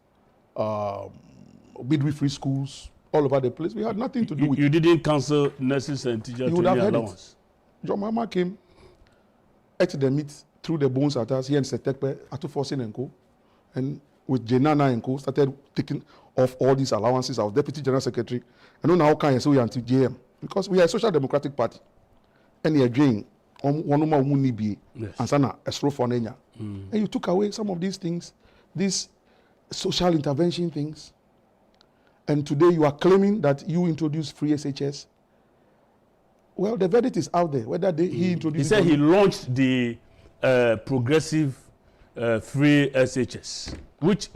midwifery schools all over the place. We had nothing to do with it. You didn't cancel nurses and teachers training allowance. John Mahama came, ate the meat, threw the bones at us here in Setekpe, Atufosin and Co. And with Jenana and Co. started taking off all these allowances. I was deputy general secretary. And now can I say we are anti JM? Because we are a social democratic party. And you are doing one more munibi and sana a slow for Nenya. And you took away some of these things, these social intervention things. And today you are claiming that you introduced free SHS. Well, the verdict is out there. Whether he introduced. He said he launched the progressive free SHS, which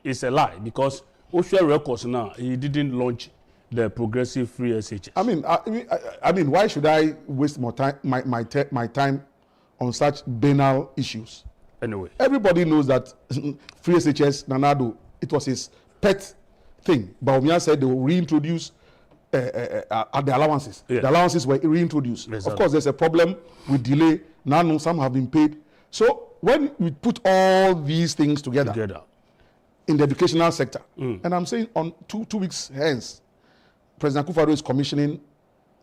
is a lie, because Osha records now he didn't launch the progressive free SHS. I mean, why should I waste more time, my time on such banal issues? Anyway, everybody knows that free SHS Nanado, it was his pet thing. Baumia said they will reintroduce the allowances. Yeah. The allowances were reintroduced. Exactly. Of course, there's a problem with delay. Now, some have been paid. So when we put all these things together. In the educational sector, and I'm saying on two weeks hence, President Akufo-Addo is commissioning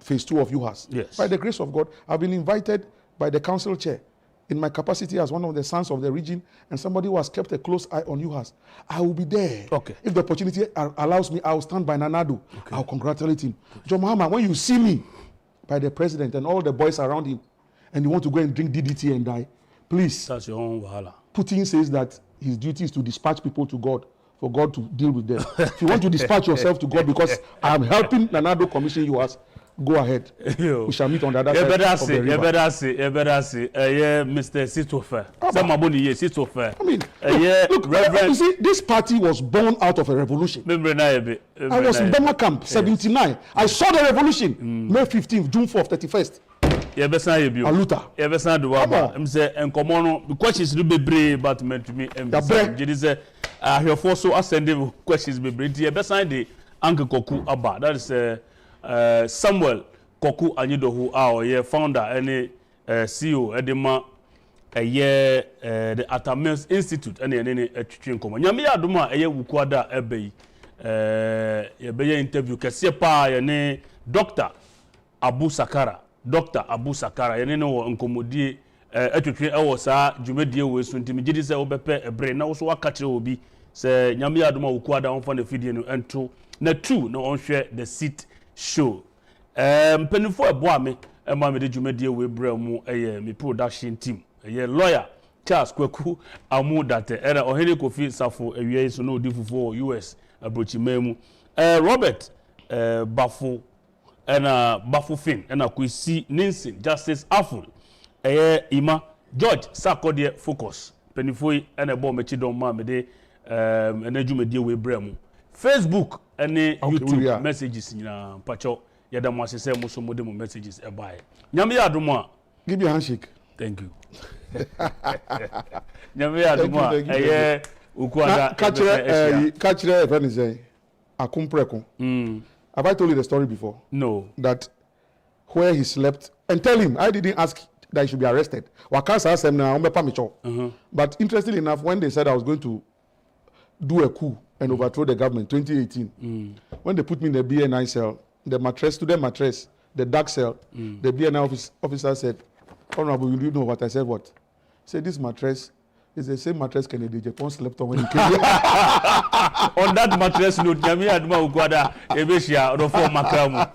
phase 2 of UHAS. Yes. By the grace of God, I've been invited by the council chair in my capacity as one of the sons of the region and somebody who has kept a close eye on UHAS. I will be there. Okay. If the opportunity allows me, I will stand by Nanado. Okay. I'll congratulate him. John Mahama, when you see me by the president and all the boys around him, and you want to go and drink DDT and die, please. That's your own wahala. Putin says that his duty is to dispatch people to God, for God to deal with them. If you want to dispatch yourself to God because I'm helping Nanado commission UHAS, go ahead. We shall meet on the other side of the river. You better say, Mr. Sitofer. I mean, look, Reverend, you see, this party was born out of a revolution. I was in Burma camp, 79. I saw the revolution, May 15th, June 4th, 31st. Aluta. The questions will be brave, but meant to me. I have also ascended questions be brave. The ANGRILY about that is Samuel Koku ANYIDOHO, our founder and CEO Edema the Atamils Institute and any Chichinko. Yamia Duma, a Wukwada Ebe, a interview, Kassepa, and Dr. Abu Sakara, and no Nkomodi, Etutri Awosa, Jumedia, was Suntimidis Obepe, a brain, also a catcher will be, say Yamia Duma Wukwada on the video and two, no on share the seat show. Penifo Boame, and Mamma de Jumedia will bring me production team. A lawyer, Charles Kweku, Amu that era or Henry Kofi Safo, a year so no different for US, a Memu. Robert Baffo and Baffo Fin, and a Kwesi Ninsin, Justice Afful, Ima, George Sarkodie Focus, Penifoi, and a bomb Mechidon Mamede, and a Jumedia with Bremu. Facebook and YouTube messages in Pacho, Yadamasi say most modem messages a buy. Yamia Duma, give me a handshake. Thank you. Nyamia Duma, aye, Ukwada. Catch if anything. Akumpreko. Have I told you the story before? No. That where he slept and tell him I didn't ask that he should be arrested. But interestingly enough, when they said I was going to do a coup and overthrow the government 2018, when they put me in the BNI cell, the student mattress, the dark cell, the BNI officer said, Honorable, you know what I said? What? Say this mattress is the same mattress Kennedy Japan slept on when he came here. On that mattress, no, Jamia Adma Ugwada, Ebesia, or 4 Macram.